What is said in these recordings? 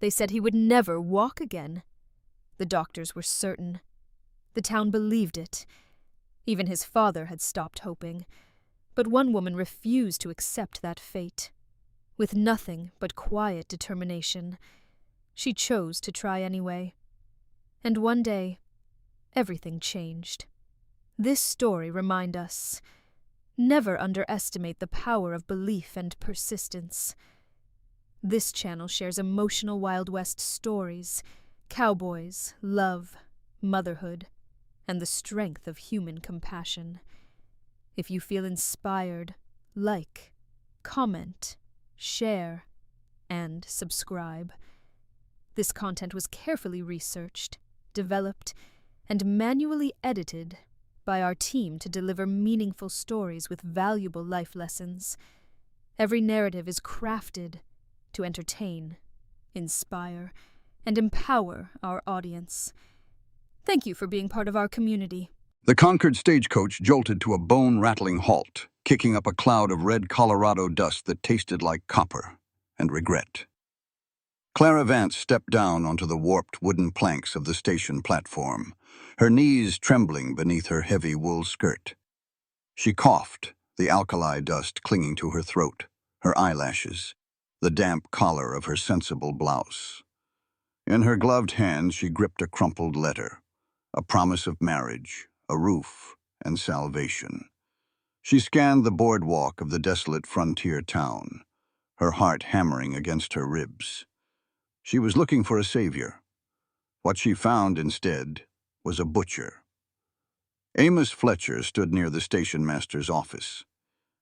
They said he would never walk again. The doctors were certain. The town believed it. Even his father had stopped hoping. But one woman refused to accept that fate. With nothing but quiet determination, she chose to try anyway. And one day, everything changed. This story reminds us, never underestimate the power of belief and persistence. This channel shares emotional Wild West stories, cowboys, love, motherhood, and the strength of human compassion. If you feel inspired, like, comment, share, and subscribe. This content was carefully researched, developed, and manually edited by our team to deliver meaningful stories with valuable life lessons. Every narrative is crafted to entertain, inspire, and empower our audience. Thank you for being part of our community. The Concord stagecoach jolted to a bone-rattling halt, kicking up a cloud of red Colorado dust that tasted like copper and regret. Clara Vance stepped down onto the warped wooden planks of the station platform, her knees trembling beneath her heavy wool skirt. She coughed, the alkali dust clinging to her throat, her eyelashes, the damp collar of her sensible blouse. In her gloved hand she gripped a crumpled letter, a promise of marriage, a roof, and salvation. She scanned the boardwalk of the desolate frontier town, her heart hammering against her ribs. She was looking for a savior. What she found instead was a butcher. Amos Fletcher stood near the station master's office.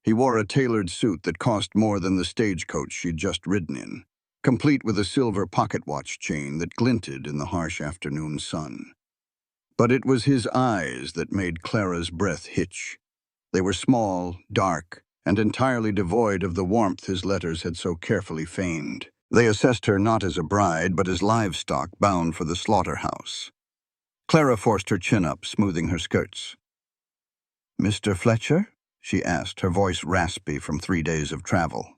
He wore a tailored suit that cost more than the stagecoach she'd just ridden in, complete with a silver pocket watch chain that glinted in the harsh afternoon sun. But it was his eyes that made Clara's breath hitch. They were small, dark, and entirely devoid of the warmth his letters had so carefully feigned. They assessed her not as a bride, but as livestock bound for the slaughterhouse. Clara forced her chin up, smoothing her skirts. "Mr. Fletcher?" she asked, her voice raspy from 3 days of travel.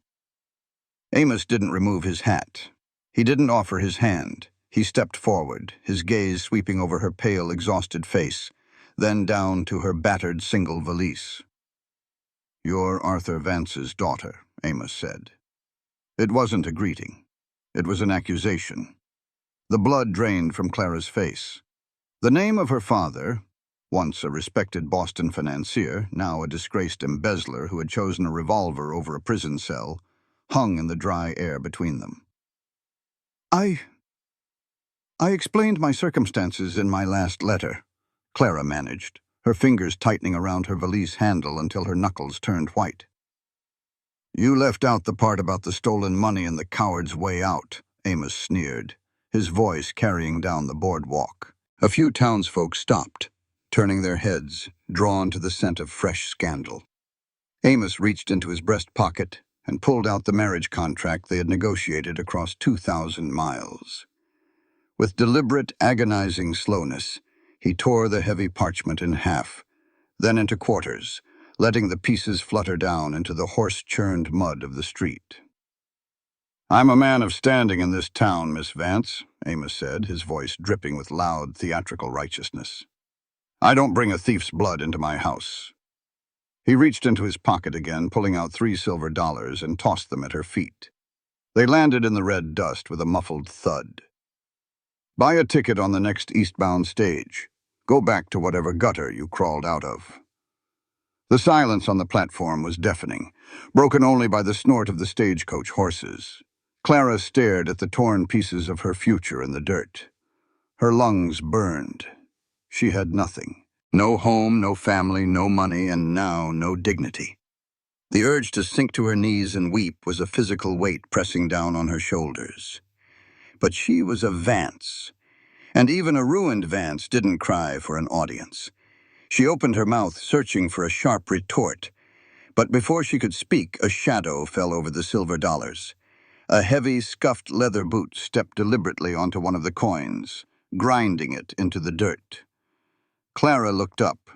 Amos didn't remove his hat. He didn't offer his hand. He stepped forward, his gaze sweeping over her pale, exhausted face, then down to her battered single valise. "You're Arthur Vance's daughter," Amos said. It wasn't a greeting. It was an accusation. The blood drained from Clara's face. The name of her father, once a respected Boston financier, now a disgraced embezzler who had chosen a revolver over a prison cell, hung in the dry air between them. I explained my circumstances in my last letter," Clara managed, her fingers tightening around her valise handle until her knuckles turned white. "You left out the part about the stolen money and the coward's way out," Amos sneered, his voice carrying down the boardwalk. A few townsfolk stopped, turning their heads, drawn to the scent of fresh scandal. Amos reached into his breast pocket and pulled out the marriage contract they had negotiated across 2,000 miles. With deliberate, agonizing slowness, he tore the heavy parchment in half, then into quarters, letting the pieces flutter down into the horse-churned mud of the street. "I'm a man of standing in this town, Miss Vance," Amos said, his voice dripping with loud, theatrical righteousness. "I don't bring a thief's blood into my house." He reached into his pocket again, pulling out $3 silver and tossed them at her feet. They landed in the red dust with a muffled thud. "Buy a ticket on the next eastbound stage. Go back to whatever gutter you crawled out of." The silence on the platform was deafening, broken only by the snort of the stagecoach horses. Clara stared at the torn pieces of her future in the dirt. Her lungs burned. She had nothing. No home, no family, no money, and now no dignity. The urge to sink to her knees and weep was a physical weight pressing down on her shoulders. But she was a Vance, and even a ruined Vance didn't cry for an audience. She opened her mouth, searching for a sharp retort, but before she could speak, a shadow fell over the silver dollars. A heavy, scuffed leather boot stepped deliberately onto one of the coins, grinding it into the dirt. Clara looked up.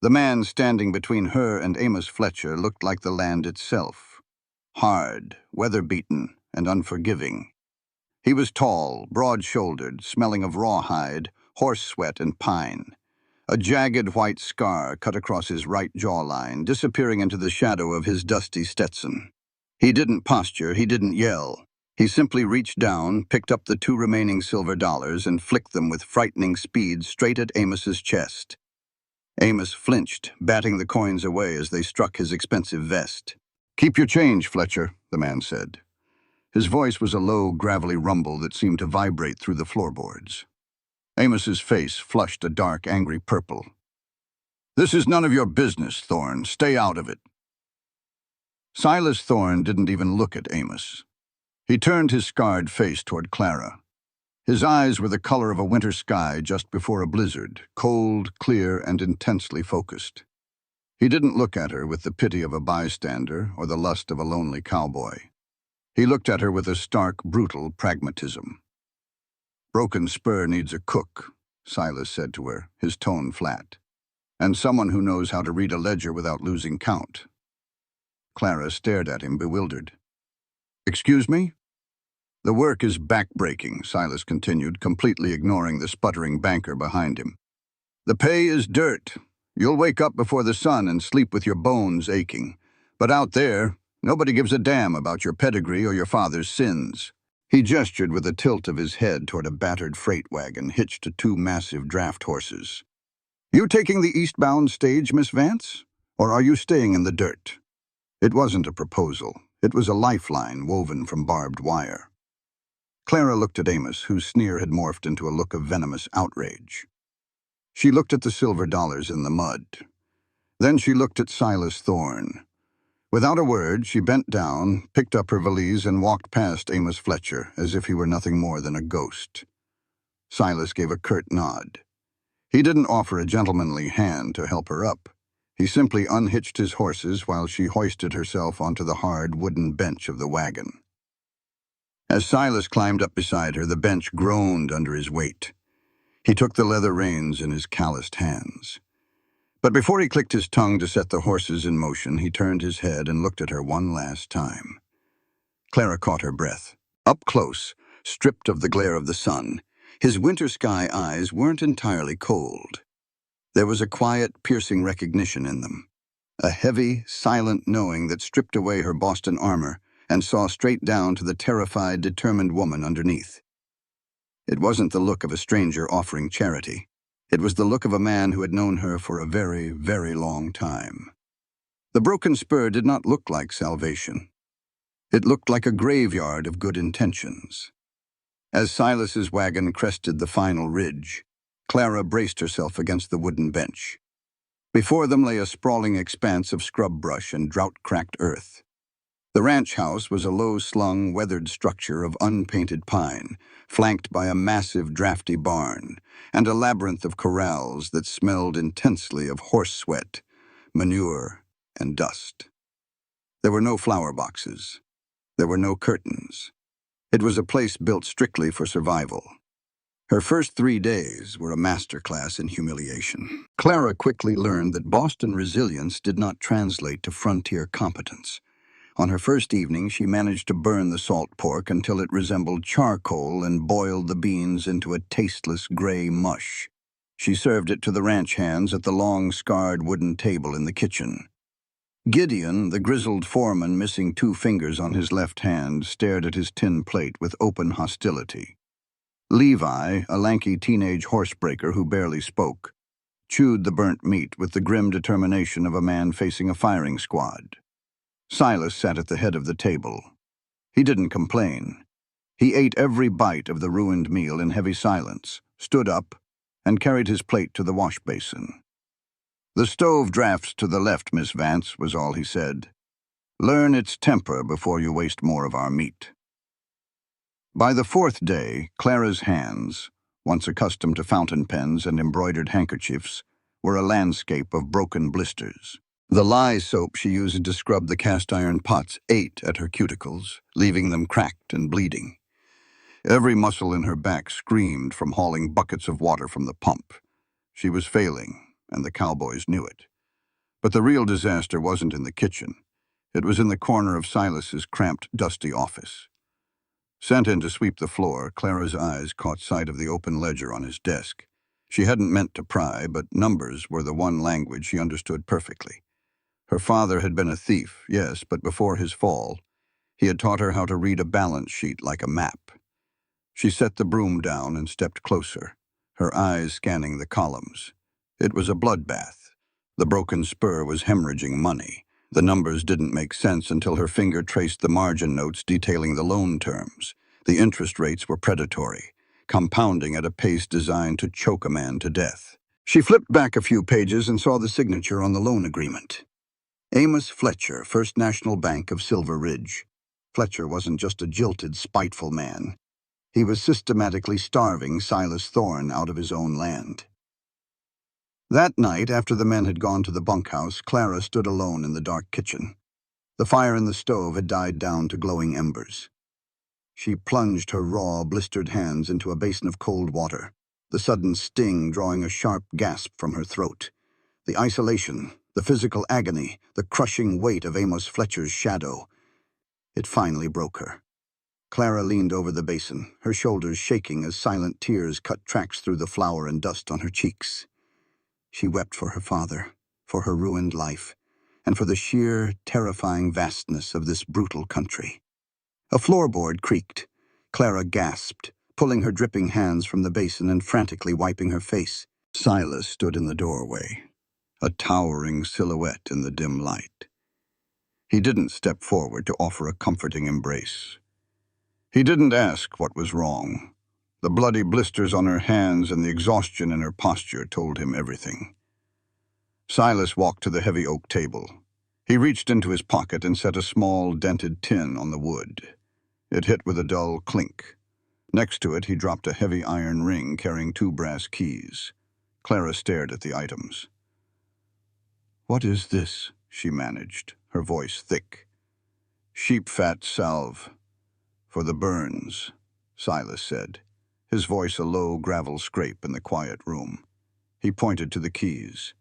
The man standing between her and Amos Fletcher looked like the land itself, hard, weather-beaten, and unforgiving. He was tall, broad-shouldered, smelling of rawhide, horse sweat, and pine. A jagged white scar cut across his right jawline, disappearing into the shadow of his dusty Stetson. He didn't posture, he didn't yell. He simply reached down, picked up the 2 remaining silver dollars, and flicked them with frightening speed straight at Amos's chest. Amos flinched, batting the coins away as they struck his expensive vest. "Keep your change, Fletcher," the man said. His voice was a low, gravelly rumble that seemed to vibrate through the floorboards. Amos's face flushed a dark, angry purple. "This is none of your business, Thorne. Stay out of it." Silas Thorne didn't even look at Amos. He turned his scarred face toward Clara. His eyes were the color of a winter sky just before a blizzard, cold, clear, and intensely focused. He didn't look at her with the pity of a bystander or the lust of a lonely cowboy. He looked at her with a stark, brutal pragmatism. "Broken spur needs a cook," Silas said to her, his tone flat. "And someone who knows how to read a ledger without losing count." Clara stared at him, bewildered. "Excuse me?" "The work is back-breaking," Silas continued, completely ignoring the sputtering banker behind him. "The pay is dirt. You'll wake up before the sun and sleep with your bones aching. But out there, nobody gives a damn about your pedigree or your father's sins." He gestured with a tilt of his head toward a battered freight wagon hitched to 2 massive draft horses. "You taking the eastbound stage, Miss Vance? Or are you staying in the dirt?" It wasn't a proposal. It was a lifeline woven from barbed wire. Clara looked at Amos, whose sneer had morphed into a look of venomous outrage. She looked at the silver dollars in the mud. Then she looked at Silas Thorne. Without a word, she bent down, picked up her valise, and walked past Amos Fletcher as if he were nothing more than a ghost. Silas gave a curt nod. He didn't offer a gentlemanly hand to help her up. He simply unhitched his horses while she hoisted herself onto the hard wooden bench of the wagon. As Silas climbed up beside her, the bench groaned under his weight. He took the leather reins in his calloused hands. But before he clicked his tongue to set the horses in motion, he turned his head and looked at her one last time. Clara caught her breath. Up close, stripped of the glare of the sun, his winter sky eyes weren't entirely cold. There was a quiet, piercing recognition in them. A heavy, silent knowing that stripped away her Boston armor and saw straight down to the terrified, determined woman underneath. It wasn't the look of a stranger offering charity. It was the look of a man who had known her for a very, very long time. The broken spur did not look like salvation. It looked like a graveyard of good intentions. As Silas's wagon crested the final ridge, Clara braced herself against the wooden bench. Before them lay a sprawling expanse of scrub brush and drought-cracked earth. The ranch house was a low-slung, weathered structure of unpainted pine, flanked by a massive, drafty barn, and a labyrinth of corrals that smelled intensely of horse sweat, manure, and dust. There were no flower boxes. There were no curtains. It was a place built strictly for survival. Her first 3 days were a masterclass in humiliation. Clara quickly learned that Boston resilience did not translate to frontier competence. On her first evening, she managed to burn the salt pork until it resembled charcoal and boiled the beans into a tasteless gray mush. She served it to the ranch hands at the long, scarred wooden table in the kitchen. Gideon, the grizzled foreman missing 2 fingers on his left hand, stared at his tin plate with open hostility. Levi, a lanky teenage horsebreaker who barely spoke, chewed the burnt meat with the grim determination of a man facing a firing squad. Silas sat at the head of the table. He didn't complain. He ate every bite of the ruined meal in heavy silence, stood up, and carried his plate to the wash basin. "The stove drafts to the left, Miss Vance," was all he said. "Learn its temper before you waste more of our meat." By the 4th day, Clara's hands, once accustomed to fountain pens and embroidered handkerchiefs, were a landscape of broken blisters. The lye soap she used to scrub the cast-iron pots ate at her cuticles, leaving them cracked and bleeding. Every muscle in her back screamed from hauling buckets of water from the pump. She was failing, and the cowboys knew it. But the real disaster wasn't in the kitchen. It was in the corner of Silas's cramped, dusty office. Sent in to sweep the floor, Clara's eyes caught sight of the open ledger on his desk. She hadn't meant to pry, but numbers were the one language she understood perfectly. Her father had been a thief, yes, but before his fall, he had taught her how to read a balance sheet like a map. She set the broom down and stepped closer, her eyes scanning the columns. It was a bloodbath. The broken spur was hemorrhaging money. The numbers didn't make sense until her finger traced the margin notes detailing the loan terms. The interest rates were predatory, compounding at a pace designed to choke a man to death. She flipped back a few pages and saw the signature on the loan agreement. Amos Fletcher, First National Bank of Silver Ridge. Fletcher wasn't just a jilted, spiteful man. He was systematically starving Silas Thorne out of his own land. That night, after the men had gone to the bunkhouse, Clara stood alone in the dark kitchen. The fire in the stove had died down to glowing embers. She plunged her raw, blistered hands into a basin of cold water, the sudden sting drawing a sharp gasp from her throat. The isolation, the physical agony, the crushing weight of Amos Fletcher's shadow. It finally broke her. Clara leaned over the basin, her shoulders shaking as silent tears cut tracks through the flour and dust on her cheeks. She wept for her father, for her ruined life, and for the sheer, terrifying vastness of this brutal country. A floorboard creaked. Clara gasped, pulling her dripping hands from the basin and frantically wiping her face. Silas stood in the doorway, a towering silhouette in the dim light. He didn't step forward to offer a comforting embrace. He didn't ask what was wrong. The bloody blisters on her hands and the exhaustion in her posture told him everything. Silas walked to the heavy oak table. He reached into his pocket and set a small, dented tin on the wood. It hit with a dull clink. Next to it, he dropped a heavy iron ring carrying 2 brass keys. Clara stared at the items. "What is this?" she managed, her voice thick. "Sheep fat salve. For the burns," Silas said, his voice a low gravel scrape in the quiet room. He pointed to the keys.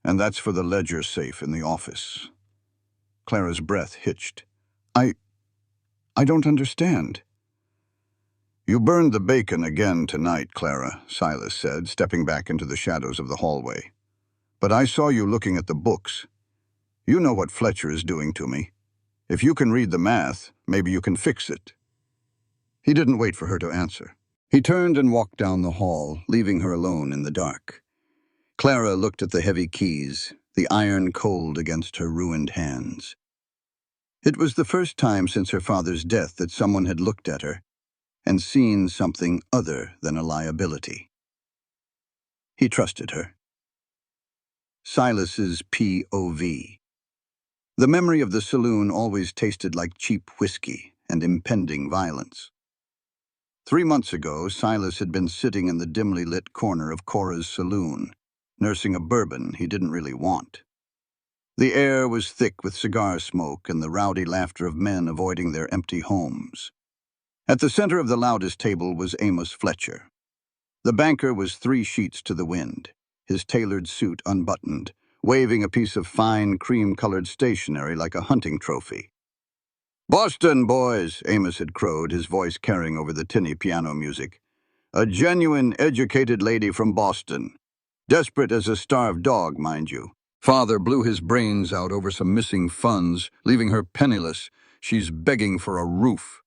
"And that's for the ledger safe in the office." Clara's breath hitched. I don't understand." "You burned the bacon again tonight, Clara," Silas said, stepping back into the shadows of the hallway. "But I saw you looking at the books. You know what Fletcher is doing to me. If you can read the math, maybe you can fix it." He didn't wait for her to answer. He turned and walked down the hall, leaving her alone in the dark. Clara looked at the heavy keys, the iron cold against her ruined hands. It was the first time since her father's death that someone had looked at her and seen something other than a liability. He trusted her. Silas's POV. The memory of the saloon always tasted like cheap whiskey and impending violence. 3 months ago, Silas had been sitting in the dimly lit corner of Cora's saloon, nursing a bourbon he didn't really want. The air was thick with cigar smoke and the rowdy laughter of men avoiding their empty homes. At the center of the loudest table was Amos Fletcher. The banker was 3 sheets to the wind, his tailored suit unbuttoned, waving a piece of fine cream-colored stationery like a hunting trophy. "Boston, boys," Amos had crowed, his voice carrying over the tinny piano music. "A genuine, educated lady from Boston. Desperate as a starved dog, mind you. Father blew his brains out over some missing funds, leaving her penniless. She's begging for a roof."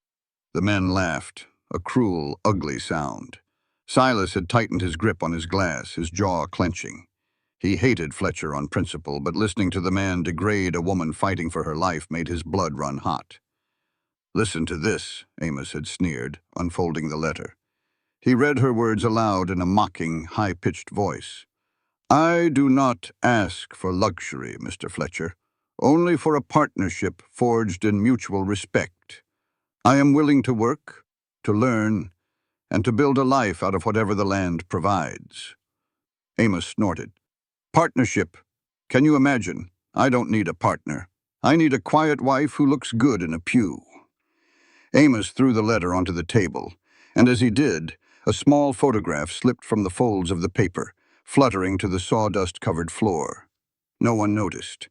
The men laughed, a cruel, ugly sound. Silas had tightened his grip on his glass, his jaw clenching. He hated Fletcher on principle, but listening to the man degrade a woman fighting for her life made his blood run hot. "Listen to this," Amos had sneered, unfolding the letter. He read her words aloud in a mocking, high-pitched voice. "I do not ask for luxury, Mr. Fletcher, only for a partnership forged in mutual respect. I am willing to work, to learn, and to build a life out of whatever the land provides." Amos snorted. "Partnership? Can you imagine? I don't need a partner. I need a quiet wife who looks good in a pew." Amos threw the letter onto the table, and as he did, a small photograph slipped from the folds of the paper, fluttering to the sawdust-covered floor. No one noticed.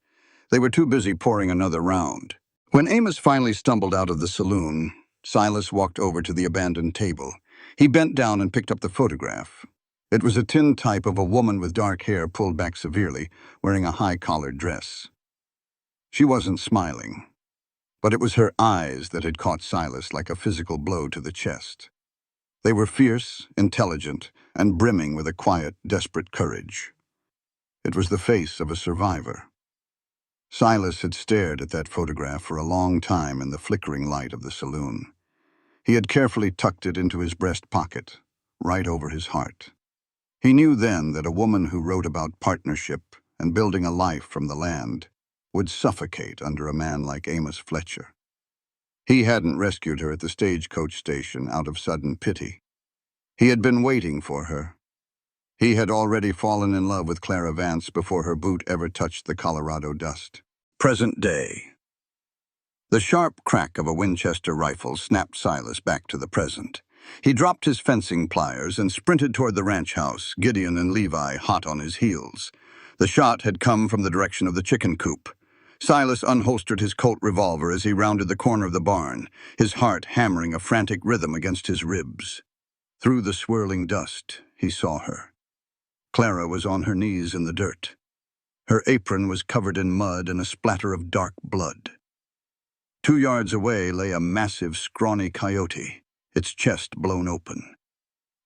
They were too busy pouring another round. When Amos finally stumbled out of the saloon, Silas walked over to the abandoned table. He bent down and picked up the photograph. It was a tintype of a woman with dark hair pulled back severely, wearing a high-collared dress. She wasn't smiling, but it was her eyes that had caught Silas like a physical blow to the chest. They were fierce, intelligent, and brimming with a quiet, desperate courage. It was the face of a survivor. Silas had stared at that photograph for a long time in the flickering light of the saloon. He had carefully tucked it into his breast pocket, right over his heart. He knew then that a woman who wrote about partnership and building a life from the land would suffocate under a man like Amos Fletcher. He hadn't rescued her at the stagecoach station out of sudden pity. He had been waiting for her. He had already fallen in love with Clara Vance before her boot ever touched the Colorado dust. Present day. The sharp crack of a Winchester rifle snapped Silas back to the present. He dropped his fencing pliers and sprinted toward the ranch house, Gideon and Levi hot on his heels. The shot had come from the direction of the chicken coop. Silas unholstered his Colt revolver as he rounded the corner of the barn, his heart hammering a frantic rhythm against his ribs. Through the swirling dust, he saw her. Clara was on her knees in the dirt. Her apron was covered in mud and a splatter of dark blood. 2 yards away lay a massive, scrawny coyote, its chest blown open.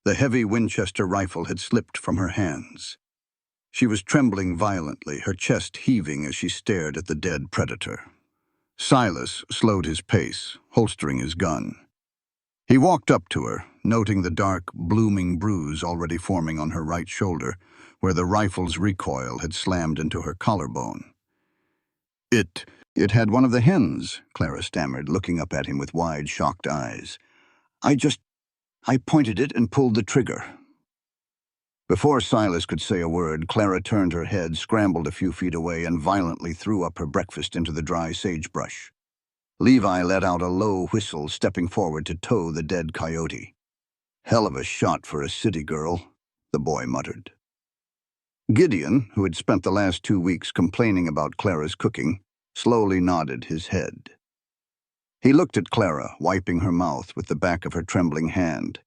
The heavy Winchester rifle had slipped from her hands. She was trembling violently, her chest heaving as she stared at the dead predator. Silas slowed his pace, holstering his gun. He walked up to her, noting the dark, blooming bruise already forming on her right shoulder, where the rifle's recoil had slammed into her collarbone. It had one of the hens, Clara stammered, looking up at him with wide, shocked eyes. I pointed it and pulled the trigger. Before Silas could say a word, Clara turned her head, scrambled a few feet away, and violently threw up her breakfast into the dry sagebrush. Levi let out a low whistle, stepping forward to tow the dead coyote. "Hell of a shot for a city girl," the boy muttered. Gideon, who had spent the last 2 weeks complaining about Clara's cooking, slowly nodded his head. He looked at Clara, wiping her mouth with the back of her trembling hand,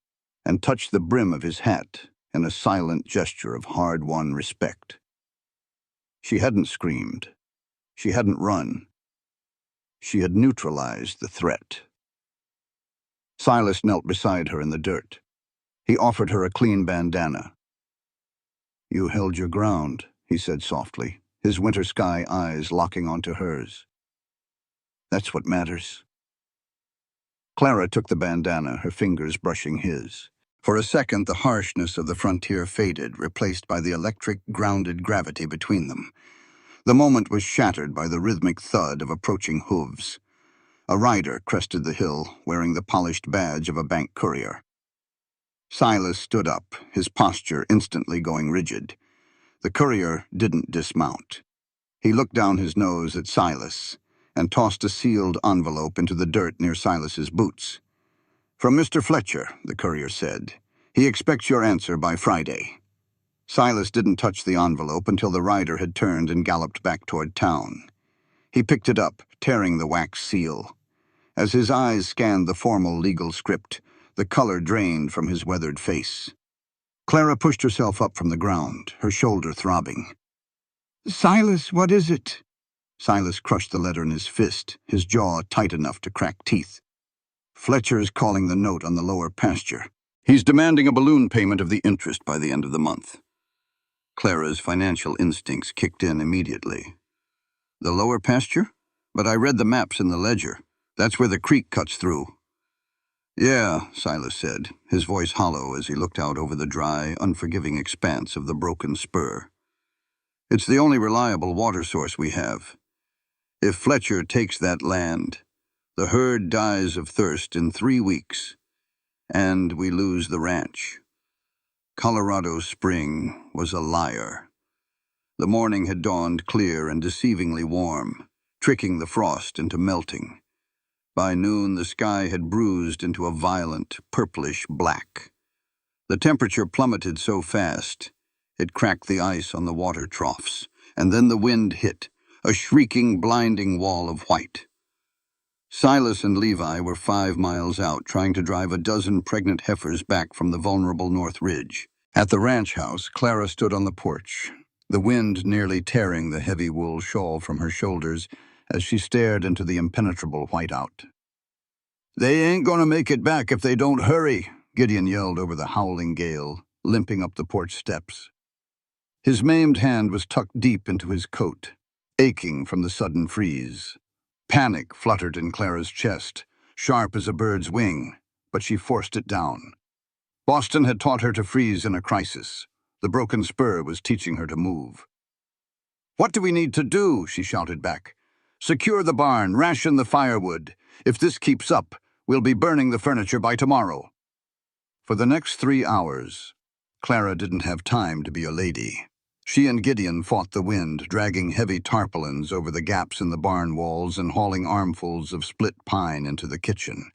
and touched the brim of his hat in a silent gesture of hard-won respect. She hadn't screamed. She hadn't run. She had neutralized the threat. Silas knelt beside her in the dirt. He offered her a clean bandana. "You held your ground," he said softly, his winter sky eyes locking onto hers. "That's what matters." Clara took the bandana, her fingers brushing his. For a second, the harshness of the frontier faded, replaced by the electric, grounded gravity between them. The moment was shattered by the rhythmic thud of approaching hooves. A rider crested the hill, wearing the polished badge of a bank courier. Silas stood up, his posture instantly going rigid. The courier didn't dismount. He looked down his nose at Silas and tossed a sealed envelope into the dirt near Silas's boots. "From Mr. Fletcher," the courier said. "He expects your answer by Friday." Silas didn't touch the envelope until the rider had turned and galloped back toward town. He picked it up, tearing the wax seal. As his eyes scanned the formal legal script, the color drained from his weathered face. Clara pushed herself up from the ground, her shoulder throbbing. "Silas, what is it?" Silas crushed the letter in his fist, his jaw tight enough to crack teeth. "Fletcher's calling the note on the lower pasture. He's demanding a balloon payment of the interest by the end of the month." Clara's financial instincts kicked in immediately. "The lower pasture? But I read the maps in the ledger. That's where the creek cuts through." "Yeah," Silas said, his voice hollow as he looked out over the dry, unforgiving expanse of the broken spur. "It's the only reliable water source we have. If Fletcher takes that land, the herd dies of thirst in 3 weeks, and we lose the ranch." Colorado spring was a liar. The morning had dawned clear and deceivingly warm, tricking the frost into melting. By noon, the sky had bruised into a violent, purplish black. The temperature plummeted so fast, it cracked the ice on the water troughs, and then the wind hit, a shrieking, blinding wall of white. Silas and Levi were 5 miles out, trying to drive a dozen pregnant heifers back from the vulnerable North Ridge. At the ranch house, Clara stood on the porch, the wind nearly tearing the heavy wool shawl from her shoulders as she stared into the impenetrable whiteout. "They ain't gonna make it back if they don't hurry," Gideon yelled over the howling gale, limping up the porch steps. His maimed hand was tucked deep into his coat, aching from the sudden freeze. Panic fluttered in Clara's chest, sharp as a bird's wing, but she forced it down. Boston had taught her to freeze in a crisis. The broken spur was teaching her to move. "What do we need to do?" she shouted back. "Secure the barn, ration the firewood. If this keeps up, we'll be burning the furniture by tomorrow." For the next 3 hours, Clara didn't have time to be a lady. She and Gideon fought the wind, dragging heavy tarpaulins over the gaps in the barn walls and hauling armfuls of split pine into the kitchen.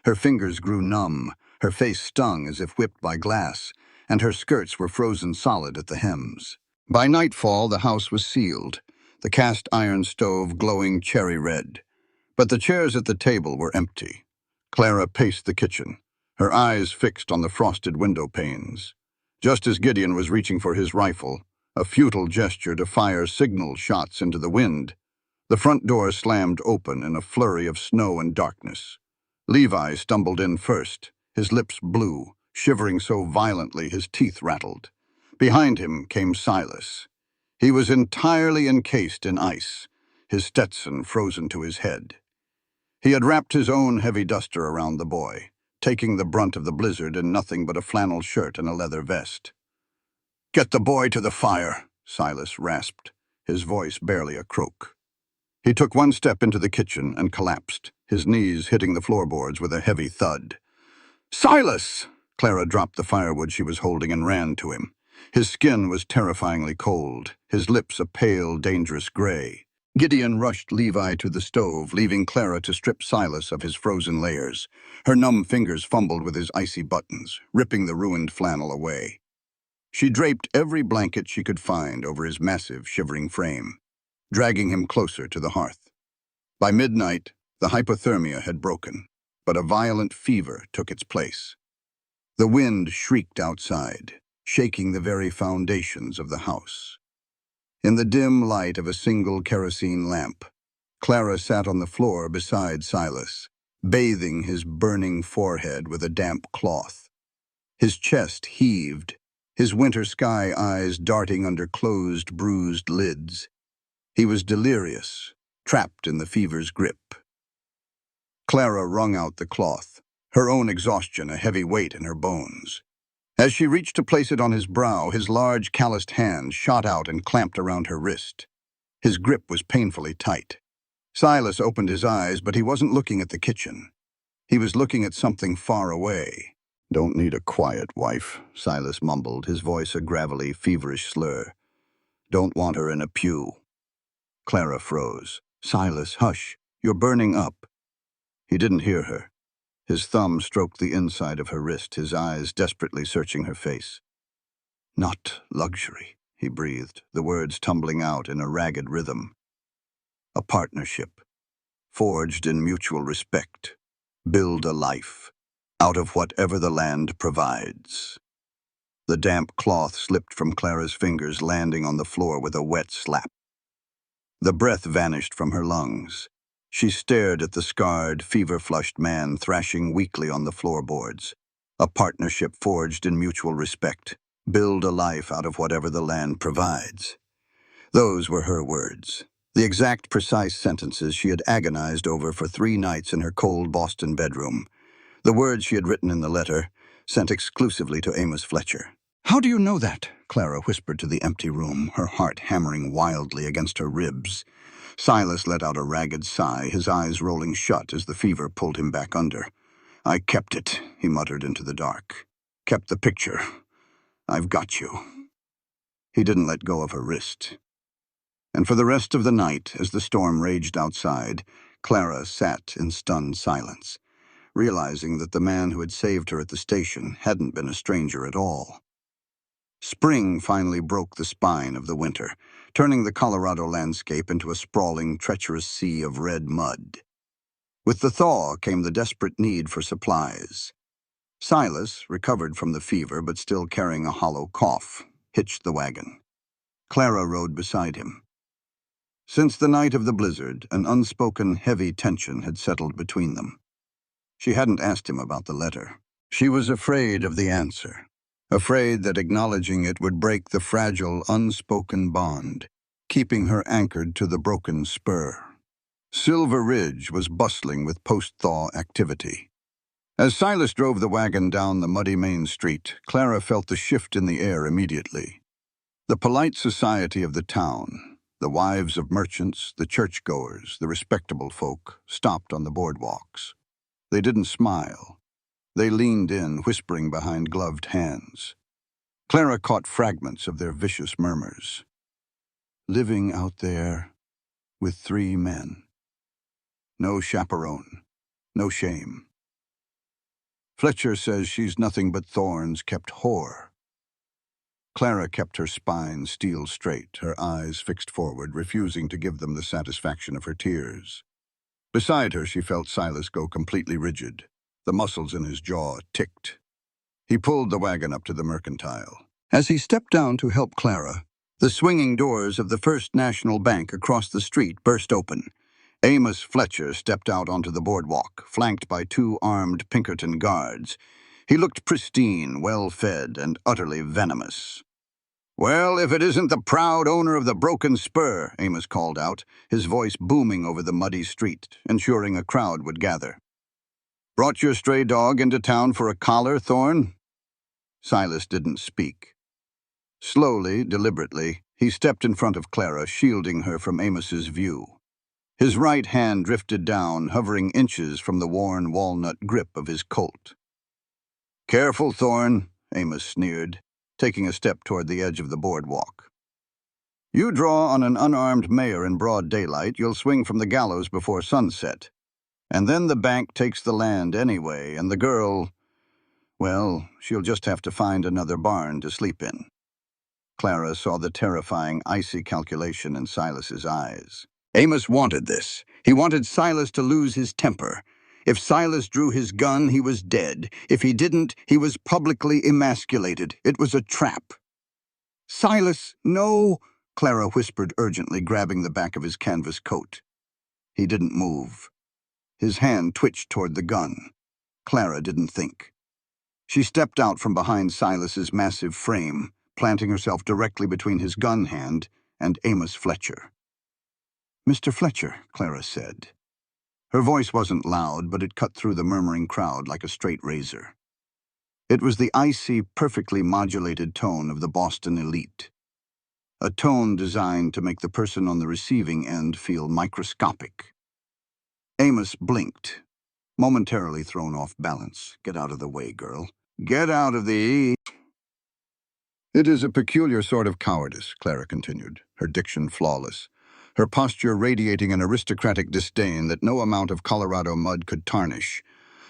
Her fingers grew numb, her face stung as if whipped by glass, and her skirts were frozen solid at the hems. By nightfall, the house was sealed, the cast iron stove glowing cherry red. But the chairs at the table were empty. Clara paced the kitchen, her eyes fixed on the frosted window panes. Just as Gideon was reaching for his rifle, a futile gesture to fire signal shots into the wind, the front door slammed open in a flurry of snow and darkness. Levi stumbled in first, his lips blue, shivering so violently his teeth rattled. Behind him came Silas. He was entirely encased in ice, his Stetson frozen to his head. He had wrapped his own heavy duster around the boy, taking the brunt of the blizzard in nothing but a flannel shirt and a leather vest. "Get the boy to the fire," Silas rasped, his voice barely a croak. He took one step into the kitchen and collapsed, his knees hitting the floorboards with a heavy thud. "Silas!" Clara dropped the firewood she was holding and ran to him. His skin was terrifyingly cold, his lips a pale, dangerous gray. Gideon rushed Levi to the stove, leaving Clara to strip Silas of his frozen layers. Her numb fingers fumbled with his icy buttons, ripping the ruined flannel away. She draped every blanket she could find over his massive, shivering frame, dragging him closer to the hearth. By midnight, the hypothermia had broken, but a violent fever took its place. The wind shrieked outside, shaking the very foundations of the house. In the dim light of a single kerosene lamp, Clara sat on the floor beside Silas, bathing his burning forehead with a damp cloth. His chest heaved, his winter sky eyes darting under closed, bruised lids. He was delirious, trapped in the fever's grip. Clara wrung out the cloth, her own exhaustion a heavy weight in her bones. As she reached to place it on his brow, his large, calloused hand shot out and clamped around her wrist. His grip was painfully tight. Silas opened his eyes, but he wasn't looking at the kitchen. He was looking at something far away. "Don't need a quiet wife," Silas mumbled, his voice a gravelly, feverish slur. "Don't want her in a pew." Clara froze. "Silas, hush. You're burning up." He didn't hear her. His thumb stroked the inside of her wrist, his eyes desperately searching her face. "Not luxury," he breathed, the words tumbling out in a ragged rhythm. "A partnership, forged in mutual respect. Build a life, out of whatever the land provides." The damp cloth slipped from Clara's fingers, landing on the floor with a wet slap. The breath vanished from her lungs. She stared at the scarred, fever-flushed man thrashing weakly on the floorboards. A partnership forged in mutual respect. Build a life out of whatever the land provides. Those were her words. The exact, precise sentences she had agonized over for 3 nights in her cold Boston bedroom. The words she had written in the letter, sent exclusively to Amos Fletcher. "How do you know that?" Clara whispered to the empty room, her heart hammering wildly against her ribs. Silas let out a ragged sigh, his eyes rolling shut as the fever pulled him back under. "I kept it," he muttered into the dark. "Kept the picture. I've got you." He didn't let go of her wrist. And for the rest of the night, as the storm raged outside, Clara sat in stunned silence, realizing that the man who had saved her at the station hadn't been a stranger at all. Spring finally broke the spine of the winter, turning the Colorado landscape into a sprawling, treacherous sea of red mud. With the thaw came the desperate need for supplies. Silas, recovered from the fever but still carrying a hollow cough, hitched the wagon. Clara rode beside him. Since the night of the blizzard, an unspoken heavy tension had settled between them. She hadn't asked him about the letter. She was afraid of the answer, afraid that acknowledging it would break the fragile, unspoken bond, keeping her anchored to the broken spur. Silver Ridge was bustling with post-thaw activity. As Silas drove the wagon down the muddy main street, Clara felt the shift in the air immediately. The polite society of the town, the wives of merchants, the churchgoers, the respectable folk, stopped on the boardwalks. They didn't smile. They leaned in, whispering behind gloved hands. Clara caught fragments of their vicious murmurs. Living out there with 3 men. No chaperone, no shame. Fletcher says she's nothing but thorns kept whore. Clara kept her spine steel straight, her eyes fixed forward, refusing to give them the satisfaction of her tears. Beside her, she felt Silas go completely rigid. The muscles in his jaw ticked. He pulled the wagon up to the mercantile. As he stepped down to help Clara, the swinging doors of the First National Bank across the street burst open. Amos Fletcher stepped out onto the boardwalk, flanked by 2 armed Pinkerton guards. He looked pristine, well-fed, and utterly venomous. "Well, if it isn't the proud owner of the broken spur," Amos called out, his voice booming over the muddy street, ensuring a crowd would gather. "Brought your stray dog into town for a collar, Thorne?" Silas didn't speak. Slowly, deliberately, he stepped in front of Clara, shielding her from Amos's view. His right hand drifted down, hovering inches from the worn walnut grip of his Colt. "Careful, Thorne," Amos sneered, taking a step toward the edge of the boardwalk. "You draw on an unarmed mayor in broad daylight, you'll swing from the gallows before sunset. And then the bank takes the land anyway, and the girl, well, she'll just have to find another barn to sleep in." Clara saw the terrifying, icy calculation in Silas's eyes. Amos wanted this. He wanted Silas to lose his temper. If Silas drew his gun, he was dead. If he didn't, he was publicly emasculated. It was a trap. "Silas, no," Clara whispered urgently, grabbing the back of his canvas coat. He didn't move. His hand twitched toward the gun. Clara didn't think. She stepped out from behind Silas's massive frame, planting herself directly between his gun hand and Amos Fletcher. "Mr. Fletcher," Clara said. Her voice wasn't loud, but it cut through the murmuring crowd like a straight razor. It was the icy, perfectly modulated tone of the Boston elite. A tone designed to make the person on the receiving end feel microscopic. Amos blinked, momentarily thrown off balance. "Get out of the way, girl. Get out of the..." "It is a peculiar sort of cowardice," Clara continued, her diction flawless, her posture radiating an aristocratic disdain that no amount of Colorado mud could tarnish,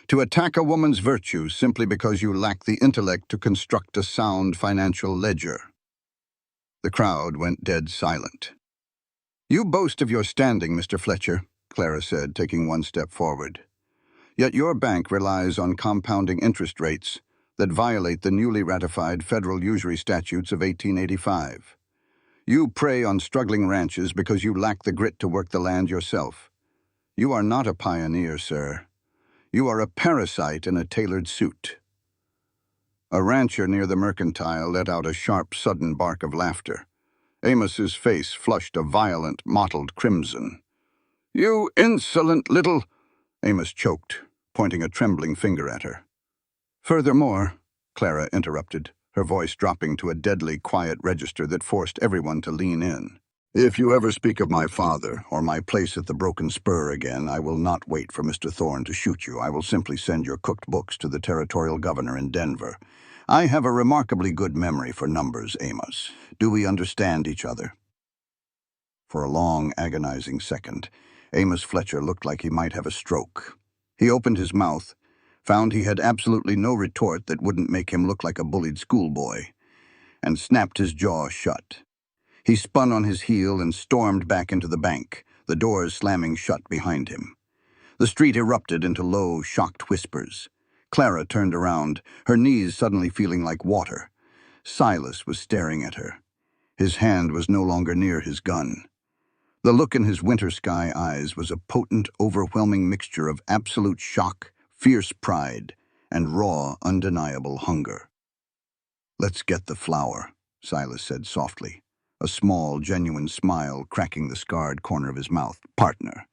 "to attack a woman's virtue simply because you lack the intellect to construct a sound financial ledger." The crowd went dead silent. "You boast of your standing, Mr. Fletcher," Clara said, taking one step forward. "Yet your bank relies on compounding interest rates that violate the newly ratified federal usury statutes of 1885. You prey on struggling ranches because you lack the grit to work the land yourself. You are not a pioneer, sir. You are a parasite in a tailored suit." A rancher near the mercantile let out a sharp, sudden bark of laughter. Amos's face flushed a violent, mottled crimson. "You insolent little..." Amos choked, pointing a trembling finger at her. "Furthermore," Clara interrupted, her voice dropping to a deadly quiet register that forced everyone to lean in, "if you ever speak of my father or my place at the Broken Spur again, I will not wait for Mr. Thorne to shoot you. I will simply send your cooked books to the territorial governor in Denver. I have a remarkably good memory for numbers, Amos. Do we understand each other?" For a long, agonizing second, Amos Fletcher looked like he might have a stroke. He opened his mouth, found he had absolutely no retort that wouldn't make him look like a bullied schoolboy, and snapped his jaw shut. He spun on his heel and stormed back into the bank, the doors slamming shut behind him. The street erupted into low, shocked whispers. Clara turned around, her knees suddenly feeling like water. Silas was staring at her. His hand was no longer near his gun. The look in his winter sky eyes was a potent, overwhelming mixture of absolute shock, fierce pride, and raw, undeniable hunger. "Let's get the flour," Silas said softly, a small, genuine smile cracking the scarred corner of his mouth. "Partner."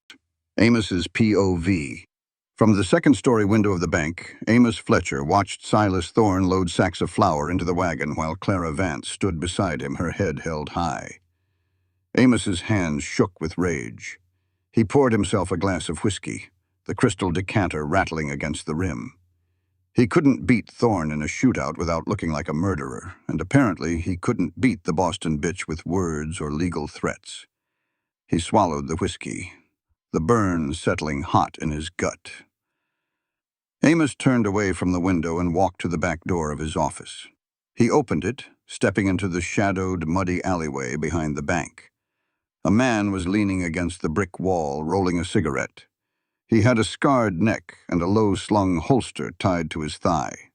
Amos's POV. From the second-story window of the bank, Amos Fletcher watched Silas Thorne load sacks of flour into the wagon while Clara Vance stood beside him, her head held high. Amos's hands shook with rage. He poured himself a glass of whiskey, the crystal decanter rattling against the rim. He couldn't beat Thorne in a shootout without looking like a murderer, and apparently he couldn't beat the Boston bitch with words or legal threats. He swallowed the whiskey, the burn settling hot in his gut. Amos turned away from the window and walked to the back door of his office. He opened it, stepping into the shadowed, muddy alleyway behind the bank. A man was leaning against the brick wall, rolling a cigarette. He had a scarred neck and a low-slung holster tied to his thigh.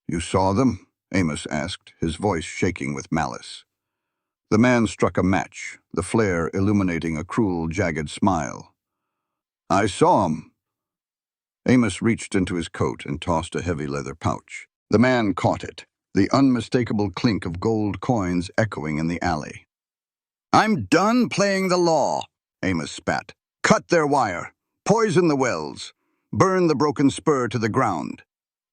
"You saw them?" Amos asked, his voice shaking with malice. The man struck a match, the flare illuminating a cruel, jagged smile. "I saw 'em." Amos reached into his coat and tossed a heavy leather pouch. The man caught it, the unmistakable clink of gold coins echoing in the alley. "I'm done playing the law," Amos spat. "Cut their wire. Poison the wells. Burn the broken spur to the ground.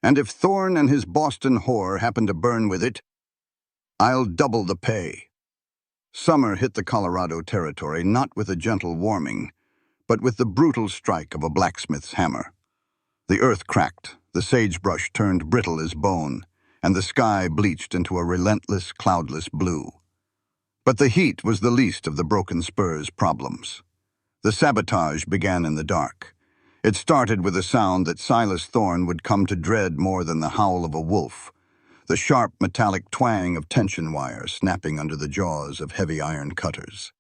And if Thorne and his Boston whore happen to burn with it, I'll double the pay." Summer hit the Colorado Territory not with a gentle warming, but with the brutal strike of a blacksmith's hammer. The earth cracked, the sagebrush turned brittle as bone, and the sky bleached into a relentless, cloudless blue. But the heat was the least of the broken spur's problems. The sabotage began in the dark. It started with a sound that Silas Thorne would come to dread more than the howl of a wolf, the sharp metallic twang of tension wire snapping under the jaws of heavy iron cutters.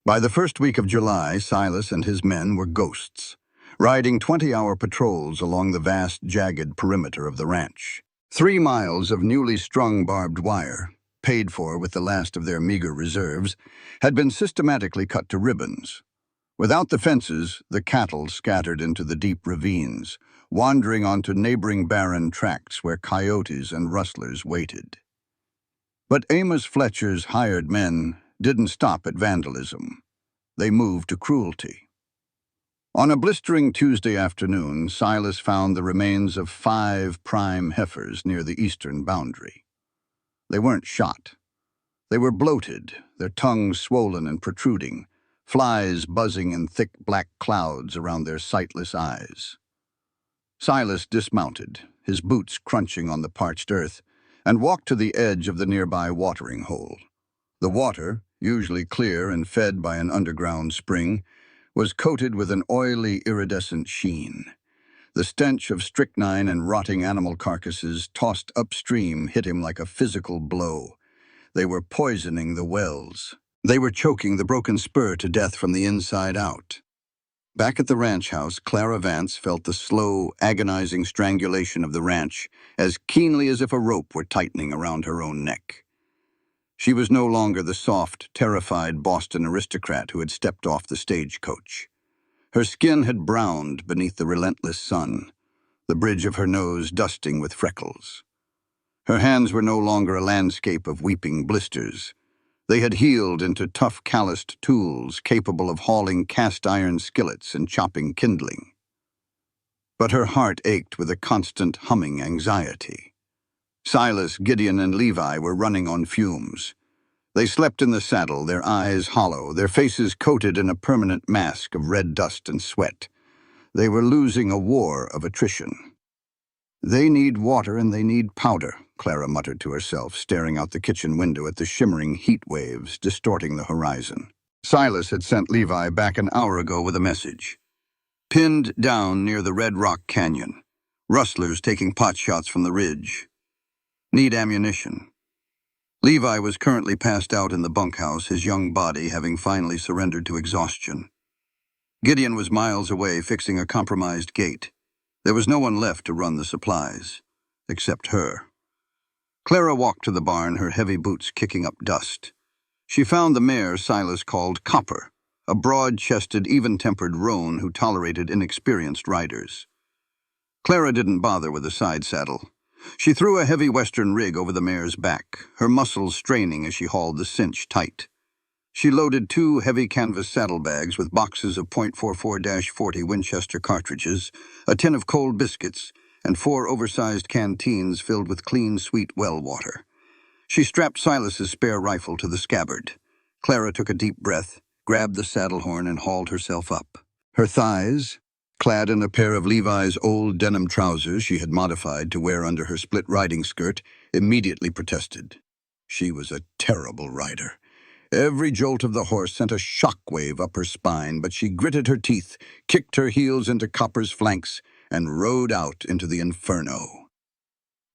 By the first week of July, Silas and his men were ghosts, riding 20-hour patrols along the vast, jagged perimeter of the ranch. 3 miles of newly strung barbed wire, paid for with the last of their meager reserves, had been systematically cut to ribbons. Without the fences, the cattle scattered into the deep ravines, wandering onto neighboring barren tracts where coyotes and rustlers waited. But Amos Fletcher's hired men didn't stop at vandalism. They moved to cruelty. On a blistering Tuesday afternoon, Silas found the remains of 5 prime heifers near the eastern boundary. They weren't shot. They were bloated, their tongues swollen and protruding, flies buzzing in thick black clouds around their sightless eyes. Silas dismounted, his boots crunching on the parched earth, and walked to the edge of the nearby watering hole. The water, usually clear and fed by an underground spring, was coated with an oily, iridescent sheen. The stench of strychnine and rotting animal carcasses tossed upstream hit him like a physical blow. They were poisoning the wells. They were choking the broken spur to death from the inside out. Back at the ranch house, Clara Vance felt the slow, agonizing strangulation of the ranch as keenly as if a rope were tightening around her own neck. She was no longer the soft, terrified Boston aristocrat who had stepped off the stagecoach. Her skin had browned beneath the relentless sun, the bridge of her nose dusting with freckles. Her hands were no longer a landscape of weeping blisters. They had healed into tough, calloused tools capable of hauling cast-iron skillets and chopping kindling. But her heart ached with a constant humming anxiety. Silas, Gideon, and Levi were running on fumes. They slept in the saddle, their eyes hollow, their faces coated in a permanent mask of red dust and sweat. They were losing a war of attrition. "They need water and they need powder," Clara muttered to herself, staring out the kitchen window at the shimmering heat waves distorting the horizon. Silas had sent Levi back an hour ago with a message. "Pinned down near the Red Rock Canyon. Rustlers taking potshots from the ridge. Need ammunition." Levi was currently passed out in the bunkhouse, his young body having finally surrendered to exhaustion. Gideon was miles away fixing a compromised gate. There was no one left to run the supplies, except her. Clara walked to the barn, her heavy boots kicking up dust. She found the mare Silas called Copper, a broad-chested, even-tempered roan who tolerated inexperienced riders. Clara didn't bother with a side saddle. She threw a heavy western rig over the mare's back, her muscles straining as she hauled the cinch tight. She loaded 2 heavy canvas saddlebags with boxes of .44-40 Winchester cartridges, a tin of cold biscuits, and 4 oversized canteens filled with clean, sweet well water. She strapped Silas's spare rifle to the scabbard. Clara took a deep breath, grabbed the saddle horn, and hauled herself up. Her thighs, clad in a pair of Levi's old denim trousers she had modified to wear under her split riding skirt, immediately protested. She was a terrible rider. Every jolt of the horse sent a shockwave up her spine, but she gritted her teeth, kicked her heels into Copper's flanks, and rode out into the inferno.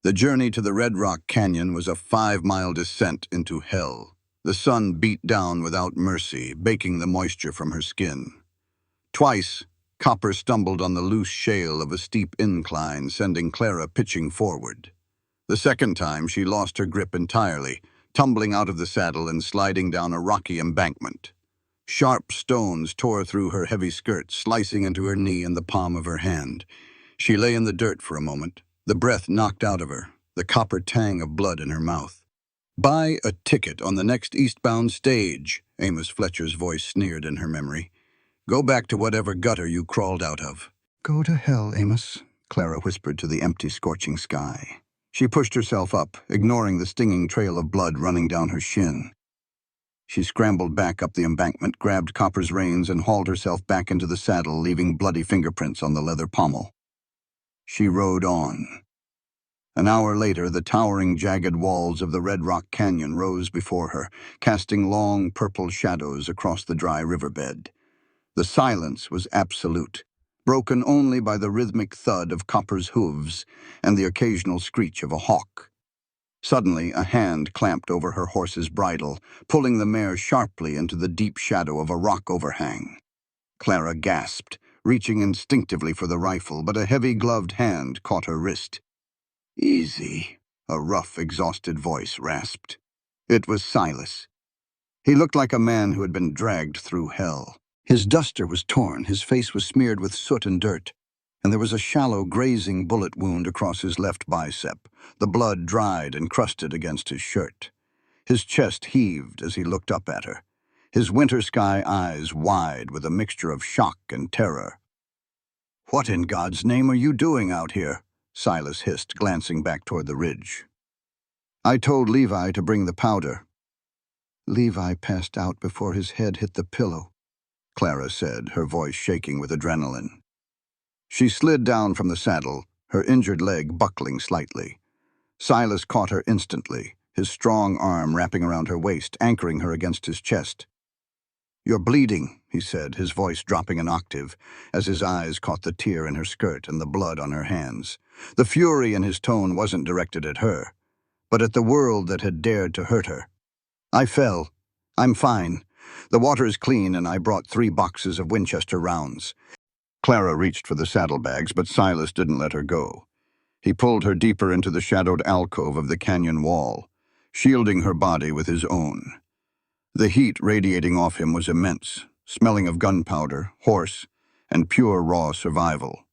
The journey to the Red Rock Canyon was a 5-mile descent into hell. The sun beat down without mercy, baking the moisture from her skin. Twice, Copper stumbled on the loose shale of a steep incline, sending Clara pitching forward. The second time, she lost her grip entirely, tumbling out of the saddle and sliding down a rocky embankment. Sharp stones tore through her heavy skirt, slicing into her knee and the palm of her hand. She lay in the dirt for a moment, the breath knocked out of her, the copper tang of blood in her mouth. "Buy a ticket on the next eastbound stage," Amos Fletcher's voice sneered in her memory. "Go back to whatever gutter you crawled out of." "Go to hell, Amos," Clara whispered to the empty, scorching sky. She pushed herself up, ignoring the stinging trail of blood running down her shin. She scrambled back up the embankment, grabbed Copper's reins, and hauled herself back into the saddle, leaving bloody fingerprints on the leather pommel. She rode on. An hour later, the towering, jagged walls of the Red Rock Canyon rose before her, casting long, purple shadows across the dry riverbed. The silence was absolute, broken only by the rhythmic thud of Copper's hooves and the occasional screech of a hawk. Suddenly, a hand clamped over her horse's bridle, pulling the mare sharply into the deep shadow of a rock overhang. Clara gasped, reaching instinctively for the rifle, but a heavy gloved hand caught her wrist. "Easy," a rough, exhausted voice rasped. It was Silas. He looked like a man who had been dragged through hell. His duster was torn, his face was smeared with soot and dirt, and there was a shallow, grazing bullet wound across his left bicep, the blood dried and crusted against his shirt. His chest heaved as he looked up at her, his winter sky eyes wide with a mixture of shock and terror. "What in God's name are you doing out here?" Silas hissed, glancing back toward the ridge. "I told Levi to bring the powder." "Levi passed out before his head hit the pillow," Clara said, her voice shaking with adrenaline. She slid down from the saddle, her injured leg buckling slightly. Silas caught her instantly, his strong arm wrapping around her waist, anchoring her against his chest. "You're bleeding," he said, his voice dropping an octave, as his eyes caught the tear in her skirt and the blood on her hands. The fury in his tone wasn't directed at her, but at the world that had dared to hurt her. "I fell. I'm fine. The water is clean, and I brought 3 boxes of Winchester rounds." Clara reached for the saddlebags, but Silas didn't let her go. He pulled her deeper into the shadowed alcove of the canyon wall, shielding her body with his own. The heat radiating off him was immense, smelling of gunpowder, horse, and pure raw survival.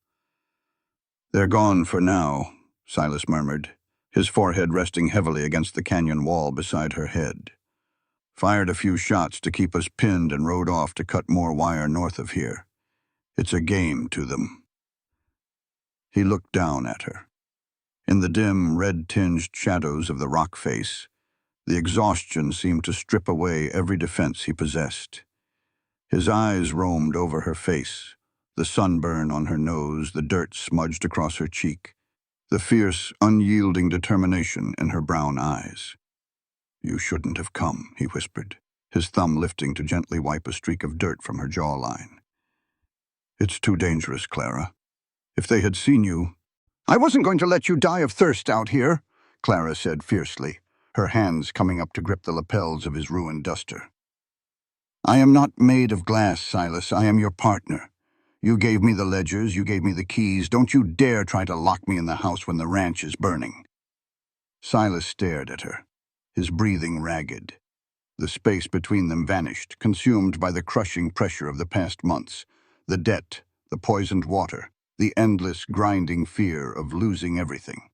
"They're gone for now," Silas murmured, his forehead resting heavily against the canyon wall beside her head. "Fired a few shots to keep us pinned and rode off to cut more wire north of here. It's a game to them." He looked down at her. In the dim, red-tinged shadows of the rock face, the exhaustion seemed to strip away every defense he possessed. His eyes roamed over her face, the sunburn on her nose, the dirt smudged across her cheek, the fierce, unyielding determination in her brown eyes. "You shouldn't have come," he whispered, his thumb lifting to gently wipe a streak of dirt from her jawline. "It's too dangerous, Clara. If they had seen you—" "I wasn't going to let you die of thirst out here," Clara said fiercely, her hands coming up to grip the lapels of his ruined duster. I am not made of glass, Silas. I am your partner. You gave me the ledgers, you gave me the keys. Don't you dare try to lock me in the house when the ranch is burning. Silas stared at her, his breathing ragged. The space between them vanished, consumed by the crushing pressure of the past months, the debt, the poisoned water, the endless grinding fear of losing everything.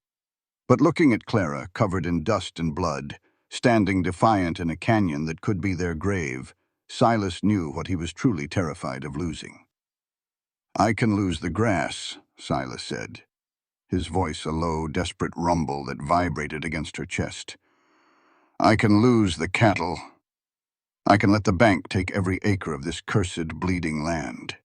But looking at Clara, covered in dust and blood, standing defiant in a canyon that could be their grave, Silas knew what he was truly terrified of losing. I can lose the grass, Silas said, his voice a low, desperate rumble that vibrated against her chest. I can lose the cattle. I can let the bank take every acre of this cursed, bleeding land.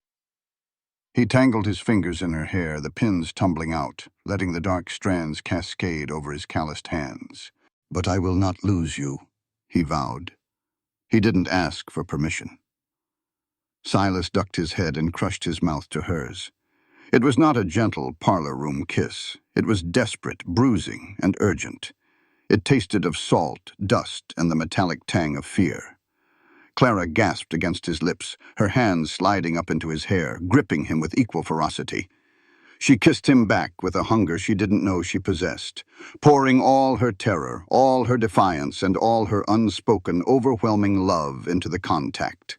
He tangled his fingers in her hair, the pins tumbling out, letting the dark strands cascade over his calloused hands. But I will not lose you, he vowed. He didn't ask for permission. Silas ducked his head and crushed his mouth to hers. It was not a gentle parlor-room kiss. It was desperate, bruising, and urgent. It tasted of salt, dust, and the metallic tang of fear. Clara gasped against his lips, her hands sliding up into his hair, gripping him with equal ferocity. She kissed him back with a hunger she didn't know she possessed, pouring all her terror, all her defiance, and all her unspoken, overwhelming love into the contact.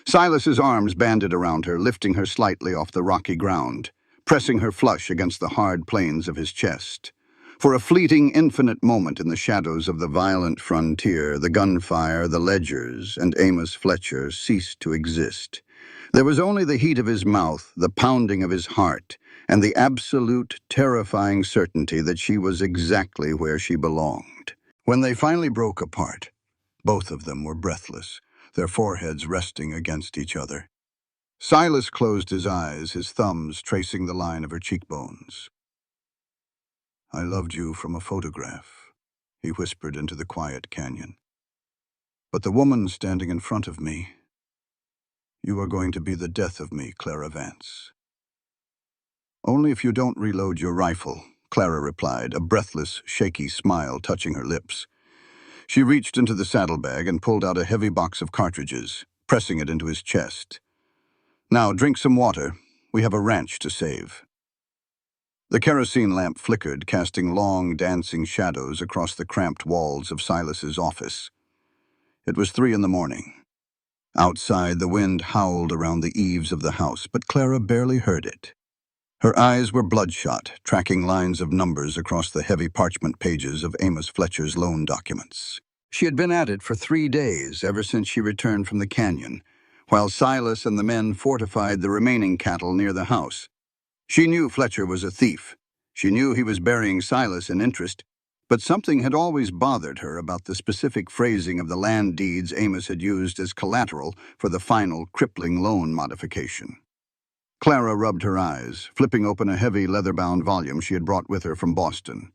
Silas's arms banded around her, lifting her slightly off the rocky ground, pressing her flush against the hard plains of his chest. For a fleeting, infinite moment in the shadows of the violent frontier, the gunfire, the ledgers, and Amos Fletcher ceased to exist. There was only the heat of his mouth, the pounding of his heart, and the absolute, terrifying certainty that she was exactly where she belonged. When they finally broke apart, both of them were breathless, their foreheads resting against each other. Silas closed his eyes, his thumbs tracing the line of her cheekbones. I loved you from a photograph, he whispered into the quiet canyon. But the woman standing in front of me, you are going to be the death of me, Clara Vance. Only if you don't reload your rifle, Clara replied, a breathless, shaky smile touching her lips. She reached into the saddlebag and pulled out a heavy box of cartridges, pressing it into his chest. Now, drink some water. We have a ranch to save. The kerosene lamp flickered, casting long, dancing shadows across the cramped walls of Silas's office. It was 3 a.m. Outside, the wind howled around the eaves of the house, but Clara barely heard it. Her eyes were bloodshot, tracking lines of numbers across the heavy parchment pages of Amos Fletcher's loan documents. She had been at it for 3 days, ever since she returned from the canyon, while Silas and the men fortified the remaining cattle near the house. She knew Fletcher was a thief. She knew he was burying Silas in interest, but something had always bothered her about the specific phrasing of the land deeds Amos had used as collateral for the final crippling loan modification. Clara rubbed her eyes, flipping open a heavy leather-bound volume she had brought with her from Boston,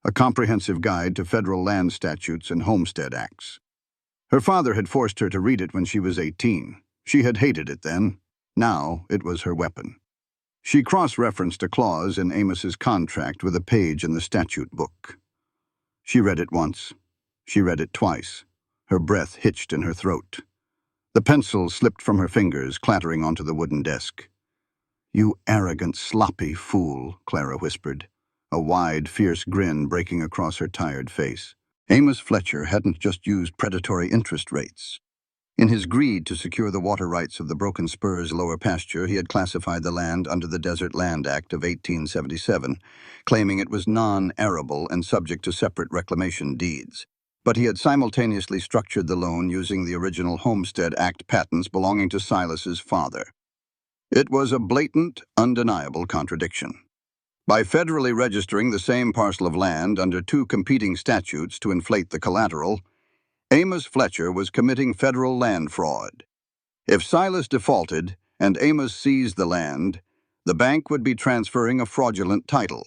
a comprehensive guide to federal land statutes and homestead acts. Her father had forced her to read it when she was 18. She had hated it then. Now it was her weapon. She cross-referenced a clause in Amos's contract with a page in the statute book. She read it once. She read it twice. Her breath hitched in her throat. The pencil slipped from her fingers, clattering onto the wooden desk. You arrogant, sloppy fool, Clara whispered, a wide, fierce grin breaking across her tired face. Amos Fletcher hadn't just used predatory interest rates. In his greed to secure the water rights of the Broken Spurs lower pasture, he had classified the land under the Desert Land Act of 1877, claiming it was non-arable and subject to separate reclamation deeds. But he had simultaneously structured the loan using the original Homestead Act patents belonging to Silas's father. It was a blatant, undeniable contradiction. By federally registering the same parcel of land under 2 competing statutes to inflate the collateral, Amos Fletcher was committing federal land fraud. If Silas defaulted and Amos seized the land, the bank would be transferring a fraudulent title.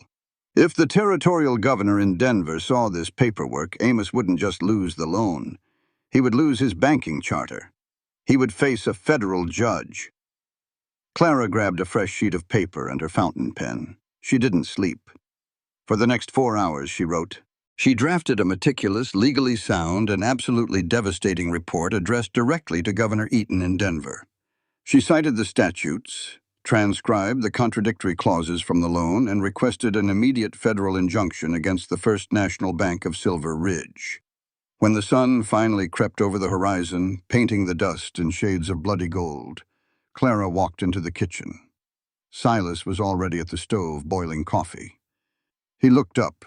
If the territorial governor in Denver saw this paperwork, Amos wouldn't just lose the loan. He would lose his banking charter. He would face a federal judge. Clara grabbed a fresh sheet of paper and her fountain pen. She didn't sleep. For the next 4 hours, she wrote, She drafted a meticulous, legally sound, and absolutely devastating report addressed directly to Governor Eaton in Denver. She cited the statutes, transcribed the contradictory clauses from the loan, and requested an immediate federal injunction against the First National Bank of Silver Ridge. When the sun finally crept over the horizon, painting the dust in shades of bloody gold, Clara walked into the kitchen. Silas was already at the stove boiling coffee. He looked up,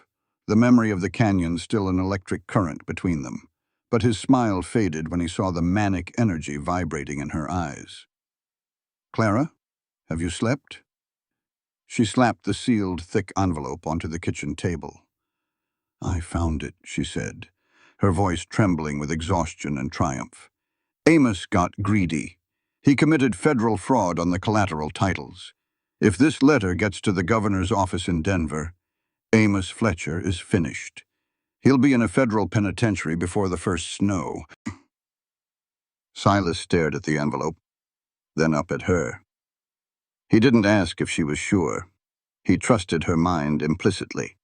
the memory of the canyon still an electric current between them, but his smile faded when he saw the manic energy vibrating in her eyes. "Clara, have you slept?" She slapped the sealed, thick envelope onto the kitchen table. "I found it," she said, her voice trembling with exhaustion and triumph. "Amos got greedy. He committed federal fraud on the collateral titles. If this letter gets to the governor's office in Denver, Amos Fletcher is finished. He'll be in a federal penitentiary before the first snow." Silas stared at the envelope, then up at her. He didn't ask if she was sure. He trusted her mind implicitly.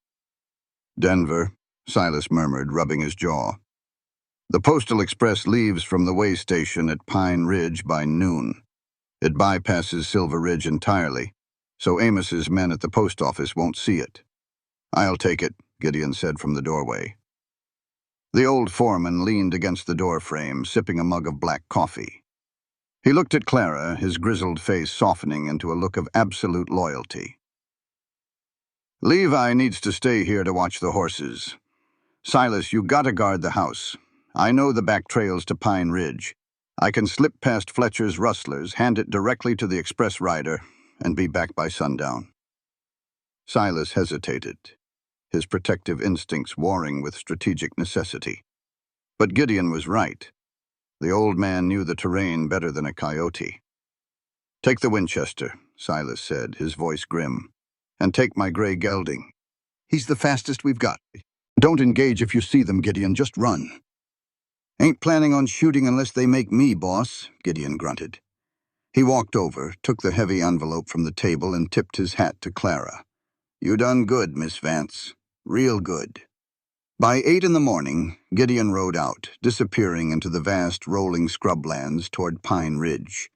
"Denver," Silas murmured, rubbing his jaw. "The Postal Express leaves from the way station at Pine Ridge by noon. It bypasses Silver Ridge entirely, so Amos's men at the post office won't see it." "I'll take it," Gideon said from the doorway. The old foreman leaned against the door frame, sipping a mug of black coffee. He looked at Clara, his grizzled face softening into a look of absolute loyalty. "Levi needs to stay here to watch the horses. Silas, you gotta guard the house. I know the back trails to Pine Ridge. I can slip past Fletcher's rustlers, hand it directly to the express rider, and be back by sundown." Silas hesitated, his protective instincts warring with strategic necessity. But Gideon was right. The old man knew the terrain better than a coyote. "Take the Winchester," Silas said, his voice grim, "and take my gray gelding. He's the fastest we've got. Don't engage if you see them, Gideon, just run." "Ain't planning on shooting unless they make me, boss," Gideon grunted. He walked over, took the heavy envelope from the table, and tipped his hat to Clara. "You done good, Miss Vance. Real good." By 8 in the morning, Gideon rode out, disappearing into the vast rolling scrublands toward Pine Ridge.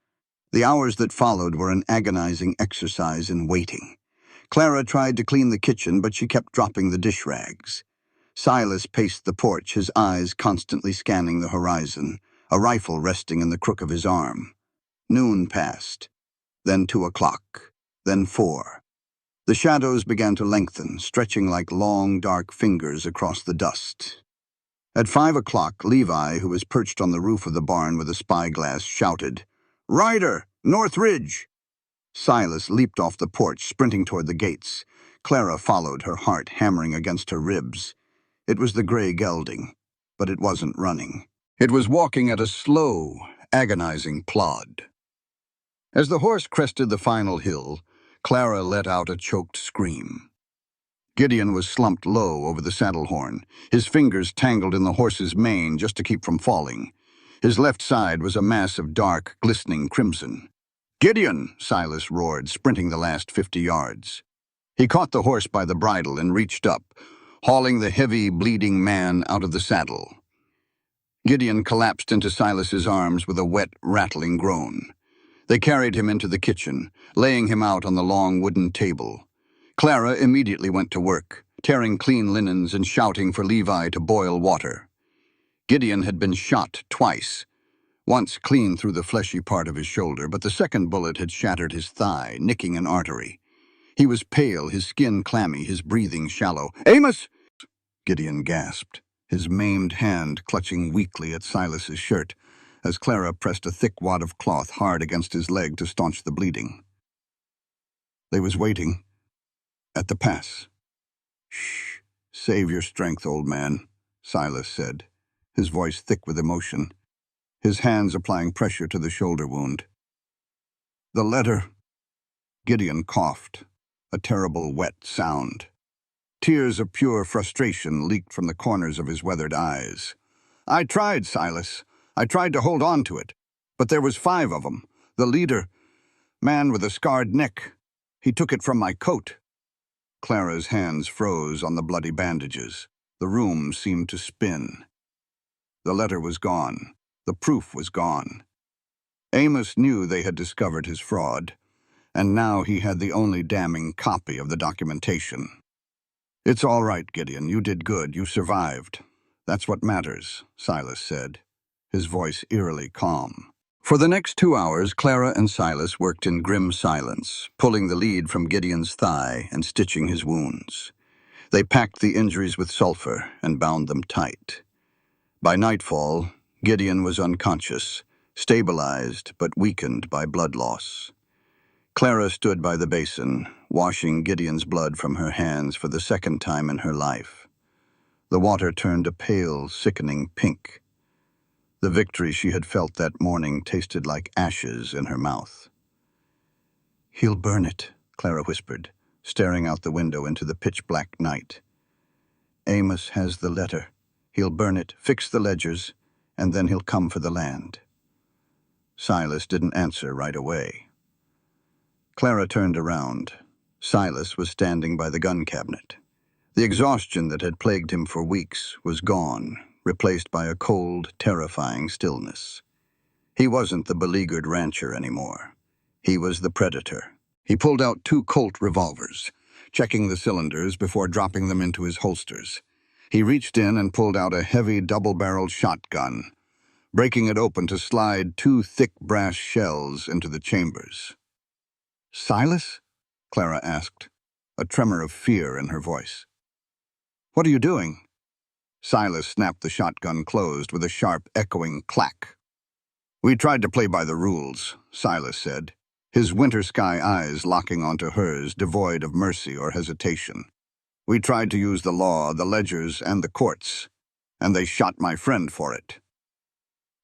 The hours that followed were an agonizing exercise in waiting. Clara tried to clean the kitchen, but she kept dropping the dish rags. Silas paced the porch, his eyes constantly scanning the horizon, a rifle resting in the crook of his arm. Noon passed, then 2 o'clock, then 4. The shadows began to lengthen, stretching like long, dark fingers across the dust. At 5 o'clock, Levi, who was perched on the roof of the barn with a spyglass, shouted, "Rider, North Ridge!" Silas leaped off the porch, sprinting toward the gates. Clara followed, her heart hammering against her ribs. It was the gray gelding, but it wasn't running. It was walking at a slow, agonizing plod. As the horse crested the final hill, Clara let out a choked scream. Gideon was slumped low over the saddle horn, his fingers tangled in the horse's mane just to keep from falling. His left side was a mass of dark, glistening crimson. "Gideon!" Silas roared, sprinting the last 50 yards. He caught the horse by the bridle and reached up, hauling the heavy, bleeding man out of the saddle. Gideon collapsed into Silas's arms with a wet, rattling groan. They carried him into the kitchen, laying him out on the long wooden table. Clara immediately went to work, tearing clean linens and shouting for Levi to boil water. Gideon had been shot twice, once clean through the fleshy part of his shoulder, but the second bullet had shattered his thigh, nicking an artery. He was pale, his skin clammy, his breathing shallow. "Amos!" Gideon gasped, his maimed hand clutching weakly at Silas's shirt, as Clara pressed a thick wad of cloth hard against his leg to staunch the bleeding. They was waiting at the pass. "Shh, save your strength, old man," Silas said, his voice thick with emotion, his hands applying pressure to the shoulder wound. "The letter," Gideon coughed, a terrible wet sound. Tears of pure frustration leaked from the corners of his weathered eyes. "I tried, Silas. I tried to hold on to it. But there was 5 of them. The leader, man with a scarred neck. He took it from my coat." Clara's hands froze on the bloody bandages. The room seemed to spin. The letter was gone. The proof was gone. Amos knew they had discovered his fraud, and now he had the only damning copy of the documentation. "It's all right, Gideon. You did good. You survived. That's what matters," Silas said, his voice eerily calm. For the next 2 hours, Clara and Silas worked in grim silence, pulling the lead from Gideon's thigh and stitching his wounds. They packed the injuries with sulfur and bound them tight. By nightfall, Gideon was unconscious, stabilized but weakened by blood loss. Clara stood by the basin, washing Gideon's blood from her hands for the second time in her life. The water turned a pale, sickening pink. The victory she had felt that morning tasted like ashes in her mouth. "He'll burn it," Clara whispered, staring out the window into the pitch-black night. "Amos has the letter. He'll burn it, fix the ledgers, and then he'll come for the land." Silas didn't answer right away. Clara turned around. Silas was standing by the gun cabinet. The exhaustion that had plagued him for weeks was gone, replaced by a cold, terrifying stillness. He wasn't the beleaguered rancher anymore. He was the predator. He pulled out 2 Colt revolvers, checking the cylinders before dropping them into his holsters. He reached in and pulled out a heavy double-barreled shotgun, breaking it open to slide 2 thick brass shells into the chambers. "Silas?" Clara asked, a tremor of fear in her voice. "What are you doing?" Silas snapped the shotgun closed with a sharp, echoing clack. "We tried to play by the rules," Silas said, his winter sky eyes locking onto hers, devoid of mercy or hesitation. "We tried to use the law, the ledgers, and the courts, and they shot my friend for it."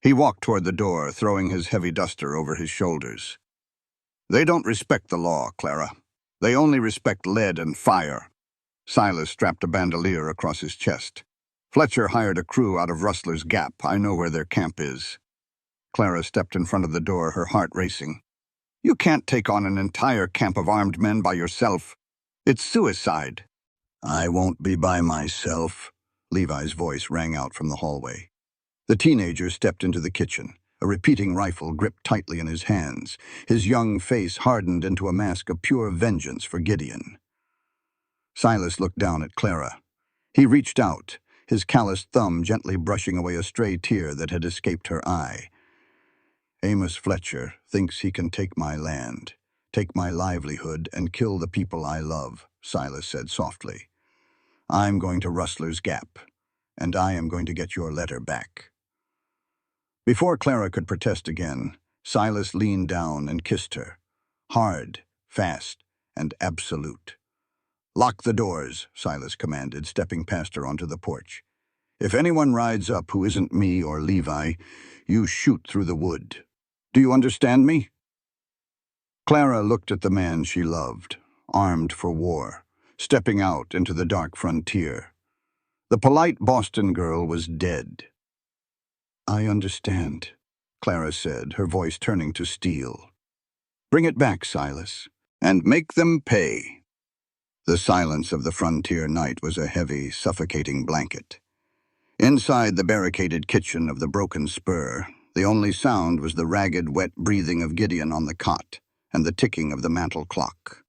He walked toward the door, throwing his heavy duster over his shoulders. "They don't respect the law, Clara. They only respect lead and fire." Silas strapped a bandolier across his chest. "Fletcher hired a crew out of Rustler's Gap. I know where their camp is." Clara stepped in front of the door, her heart racing. "You can't take on an entire camp of armed men by yourself. It's suicide." "I won't be by myself," Levi's voice rang out from the hallway. The teenager stepped into the kitchen, a repeating rifle gripped tightly in his hands, his young face hardened into a mask of pure vengeance for Gideon. Silas looked down at Clara. He reached out, his calloused thumb gently brushing away a stray tear that had escaped her eye. "Amos Fletcher thinks he can take my land, take my livelihood, and kill the people I love," Silas said softly. "I'm going to Rustler's Gap, and I am going to get your letter back." Before Clara could protest again, Silas leaned down and kissed her. Hard, fast, and absolute. "Lock the doors," Silas commanded, stepping past her onto the porch. "If anyone rides up who isn't me or Levi, you shoot through the wood. Do you understand me?" Clara looked at the man she loved, armed for war, stepping out into the dark frontier. The polite Boston girl was dead. "I understand," Clara said, her voice turning to steel. "Bring it back, Silas, and make them pay." The silence of the frontier night was a heavy, suffocating blanket. Inside the barricaded kitchen of the Broken Spur, the only sound was the ragged, wet breathing of Gideon on the cot and the ticking of the mantel clock.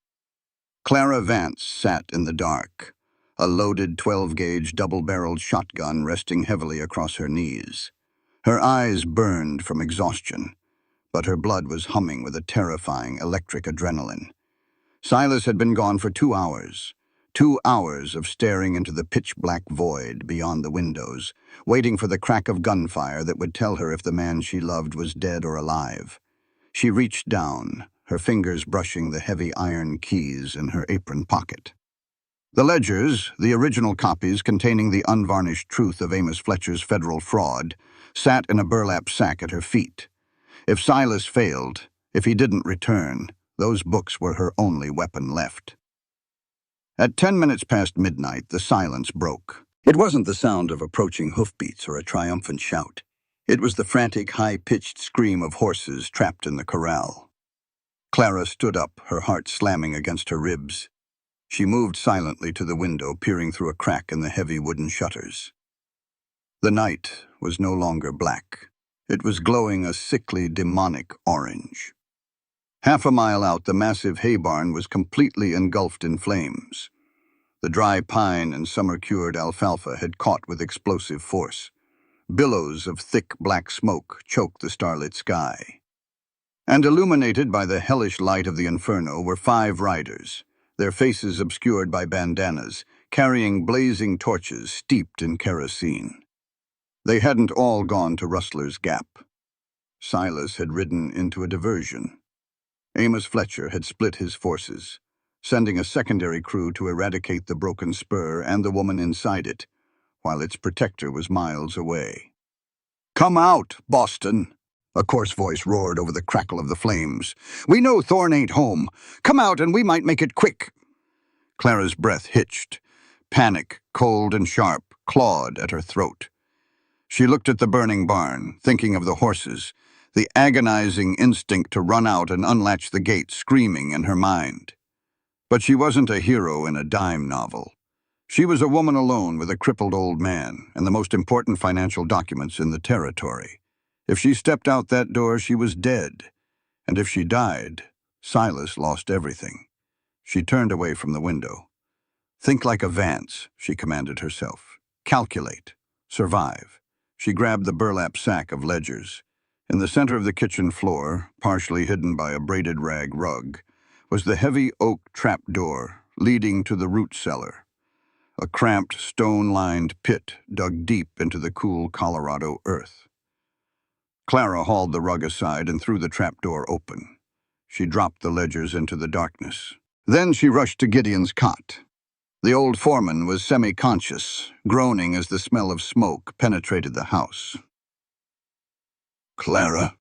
Clara Vance sat in the dark, a loaded 12-gauge double-barreled shotgun resting heavily across her knees. Her eyes burned from exhaustion, but her blood was humming with a terrifying electric adrenaline. Silas had been gone for 2 hours. 2 hours of staring into the pitch-black void beyond the windows, waiting for the crack of gunfire that would tell her if the man she loved was dead or alive. She reached down, her fingers brushing the heavy iron keys in her apron pocket. The ledgers, the original copies containing the unvarnished truth of Amos Fletcher's federal fraud, sat in a burlap sack at her feet. If Silas failed, if he didn't return, those books were her only weapon left. At 10 minutes past midnight, the silence broke. It wasn't the sound of approaching hoofbeats or a triumphant shout. It was the frantic, high-pitched scream of horses trapped in the corral. Clara stood up, her heart slamming against her ribs. She moved silently to the window, peering through a crack in the heavy wooden shutters. The night was no longer black. It was glowing a sickly, demonic orange. Half a mile out, the massive hay barn was completely engulfed in flames. The dry pine and summer-cured alfalfa had caught with explosive force. Billows of thick black smoke choked the starlit sky. And illuminated by the hellish light of the inferno were 5 riders, their faces obscured by bandanas, carrying blazing torches steeped in kerosene. They hadn't all gone to Rustler's Gap. Silas had ridden into a diversion. Amos Fletcher had split his forces, sending a secondary crew to eradicate the broken spur and the woman inside it, while its protector was miles away. "Come out, Boston!" A coarse voice roared over the crackle of the flames. "We know Thorne ain't home. Come out and we might make it quick." Clara's breath hitched. Panic, cold and sharp, clawed at her throat. She looked at the burning barn, thinking of the horses, the agonizing instinct to run out and unlatch the gate screaming in her mind. But she wasn't a hero in a dime novel. She was a woman alone with a crippled old man and the most important financial documents in the territory. If she stepped out that door, she was dead. And if she died, Silas lost everything. She turned away from the window. "Think like a Vance," she commanded herself. "Calculate. Survive." She grabbed the burlap sack of ledgers. In the center of the kitchen floor, partially hidden by a braided rag rug, was the heavy oak trapdoor leading to the root cellar, a cramped, stone-lined pit dug deep into the cool Colorado earth. Clara hauled the rug aside and threw the trapdoor open. She dropped the ledgers into the darkness. Then she rushed to Gideon's cot. The old foreman was semi-conscious, groaning as the smell of smoke penetrated the house. "Clara,"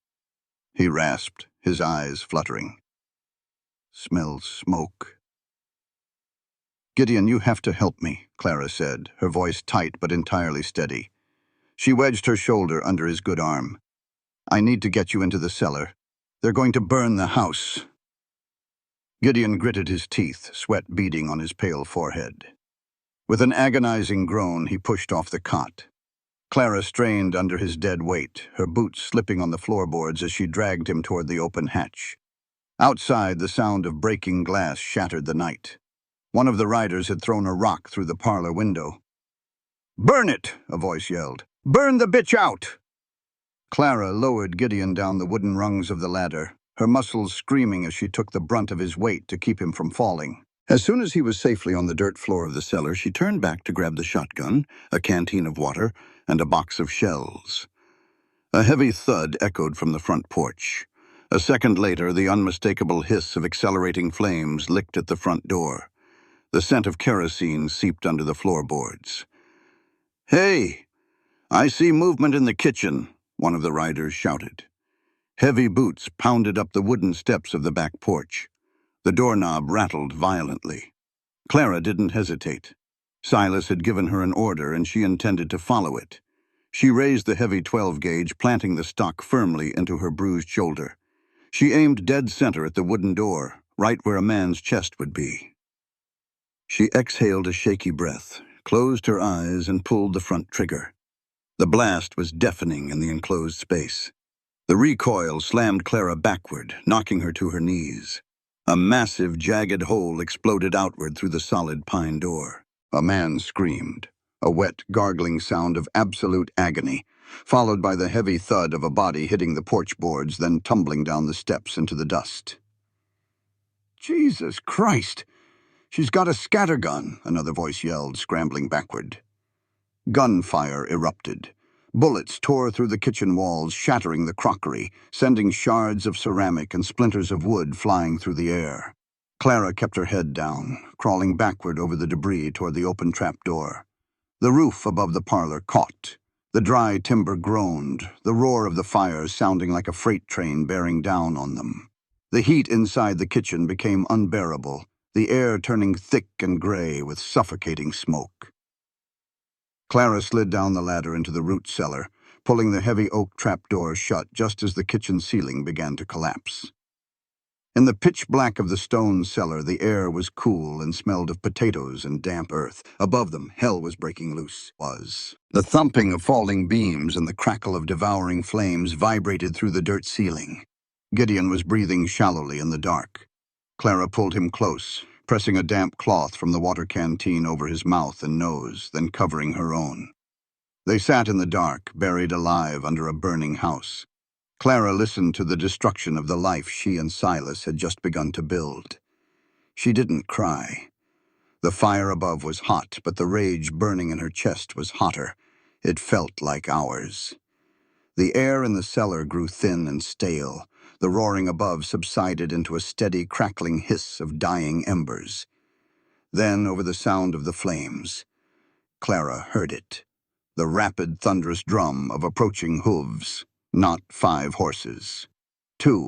he rasped, his eyes fluttering. "Smells smoke." "Gideon, you have to help me," Clara said, her voice tight but entirely steady. She wedged her shoulder under his good arm. "I need to get you into the cellar. They're going to burn the house." Gideon gritted his teeth, sweat beading on his pale forehead. With an agonizing groan, he pushed off the cot. Clara strained under his dead weight, her boots slipping on the floorboards as she dragged him toward the open hatch. Outside, the sound of breaking glass shattered the night. One of the riders had thrown a rock through the parlor window. "Burn it!" a voice yelled. "Burn the bitch out!" Clara lowered Gideon down the wooden rungs of the ladder, her muscles screaming as she took the brunt of his weight to keep him from falling. As soon as he was safely on the dirt floor of the cellar, she turned back to grab the shotgun, a canteen of water, and a box of shells. A heavy thud echoed from the front porch. A second later, the unmistakable hiss of accelerating flames licked at the front door. The scent of kerosene seeped under the floorboards. "Hey, I see movement in the kitchen," one of the riders shouted. Heavy boots pounded up the wooden steps of the back porch. The doorknob rattled violently. Clara didn't hesitate. Silas had given her an order, and she intended to follow it. She raised the heavy 12-gauge, planting the stock firmly into her bruised shoulder. She aimed dead center at the wooden door, right where a man's chest would be. She exhaled a shaky breath, closed her eyes, and pulled the front trigger. The blast was deafening in the enclosed space. The recoil slammed Clara backward, knocking her to her knees. A massive, jagged hole exploded outward through the solid pine door. A man screamed, a wet, gargling sound of absolute agony, followed by the heavy thud of a body hitting the porch boards, then tumbling down the steps into the dust. "Jesus Christ! She's got a scattergun," another voice yelled, scrambling backward. Gunfire erupted. Bullets tore through the kitchen walls, shattering the crockery, sending shards of ceramic and splinters of wood flying through the air. Clara kept her head down, crawling backward over the debris toward the open trapdoor. The roof above the parlor caught. The dry timber groaned, the roar of the fire sounding like a freight train bearing down on them. The heat inside the kitchen became unbearable, the air turning thick and gray with suffocating smoke. Clara slid down the ladder into the root cellar, pulling the heavy oak trapdoor shut just as the kitchen ceiling began to collapse. In the pitch black of the stone cellar, the air was cool and smelled of potatoes and damp earth. Above them, hell was breaking loose. The thumping of falling beams and the crackle of devouring flames vibrated through the dirt ceiling. Gideon was breathing shallowly in the dark. Clara pulled him close, pressing a damp cloth from the water canteen over his mouth and nose, then covering her own. They sat in the dark, buried alive under a burning house. Clara listened to the destruction of the life she and Silas had just begun to build. She didn't cry. The fire above was hot, but the rage burning in her chest was hotter. It felt like hours. The air in the cellar grew thin and stale. The roaring above subsided into a steady, crackling hiss of dying embers. Then, over the sound of the flames, Clara heard it. The rapid, thunderous drum of approaching hooves. Not 5 horses. 2,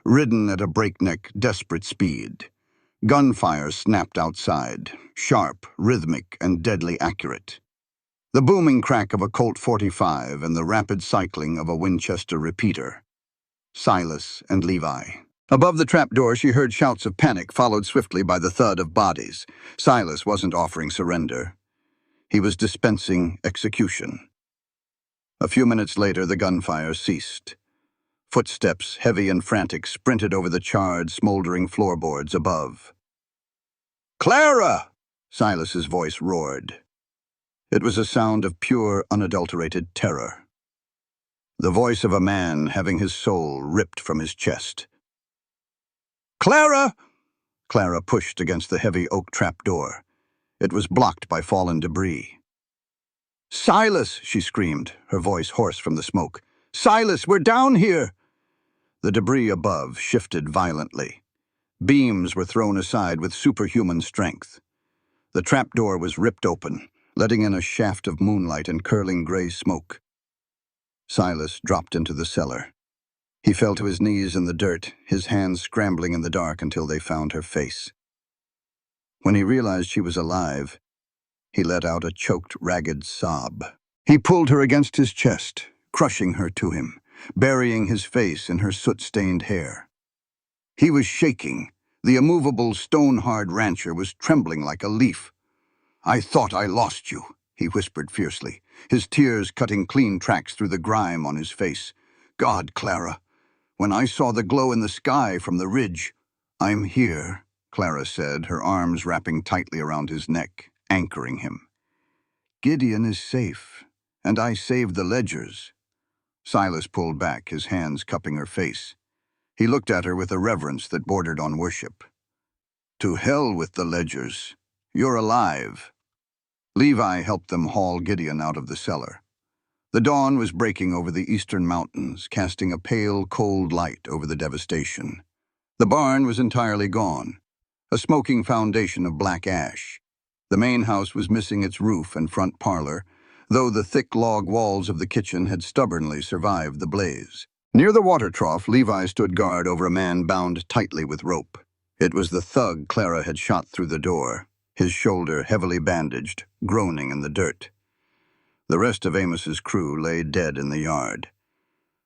ridden at a breakneck, desperate speed. Gunfire snapped outside, sharp, rhythmic, and deadly accurate. The booming crack of a Colt 45 and the rapid cycling of a Winchester repeater. Silas and Levi. Above the trapdoor, she heard shouts of panic, followed swiftly by the thud of bodies. Silas wasn't offering surrender. He was dispensing execution. A few minutes later, the gunfire ceased. Footsteps, heavy and frantic, sprinted over the charred, smoldering floorboards above. "Clara!" Silas's voice roared. It was a sound of pure, unadulterated terror. The voice of a man having his soul ripped from his chest. "Clara!" Clara pushed against the heavy oak trapdoor. It was blocked by fallen debris. "Silas!" she screamed, her voice hoarse from the smoke. "Silas, we're down here!" The debris above shifted violently. Beams were thrown aside with superhuman strength. The trapdoor was ripped open, letting in a shaft of moonlight and curling gray smoke. Silas dropped into the cellar. He fell to his knees in the dirt, his hands scrambling in the dark until they found her face. When he realized she was alive, he let out a choked, ragged sob. He pulled her against his chest, crushing her to him, burying his face in her soot-stained hair. He was shaking. The immovable, stone-hard rancher was trembling like a leaf. "I thought I lost you," he whispered fiercely, his tears cutting clean tracks through the grime on his face. "God, Clara, when I saw the glow in the sky from the ridge—" "I'm here," Clara said, her arms wrapping tightly around his neck, anchoring him. "Gideon is safe, and I saved the Ledgers." Silas pulled back, his hands cupping her face. He looked at her with a reverence that bordered on worship. "To hell with the Ledgers. You're alive." Levi helped them haul Gideon out of the cellar. The dawn was breaking over the eastern mountains, casting a pale, cold light over the devastation. The barn was entirely gone, a smoking foundation of black ash. The main house was missing its roof and front parlor, though the thick log walls of the kitchen had stubbornly survived the blaze. Near the water trough, Levi stood guard over a man bound tightly with rope. It was the thug Clara had shot through the door, his shoulder heavily bandaged, groaning in the dirt. The rest of Amos's crew lay dead in the yard.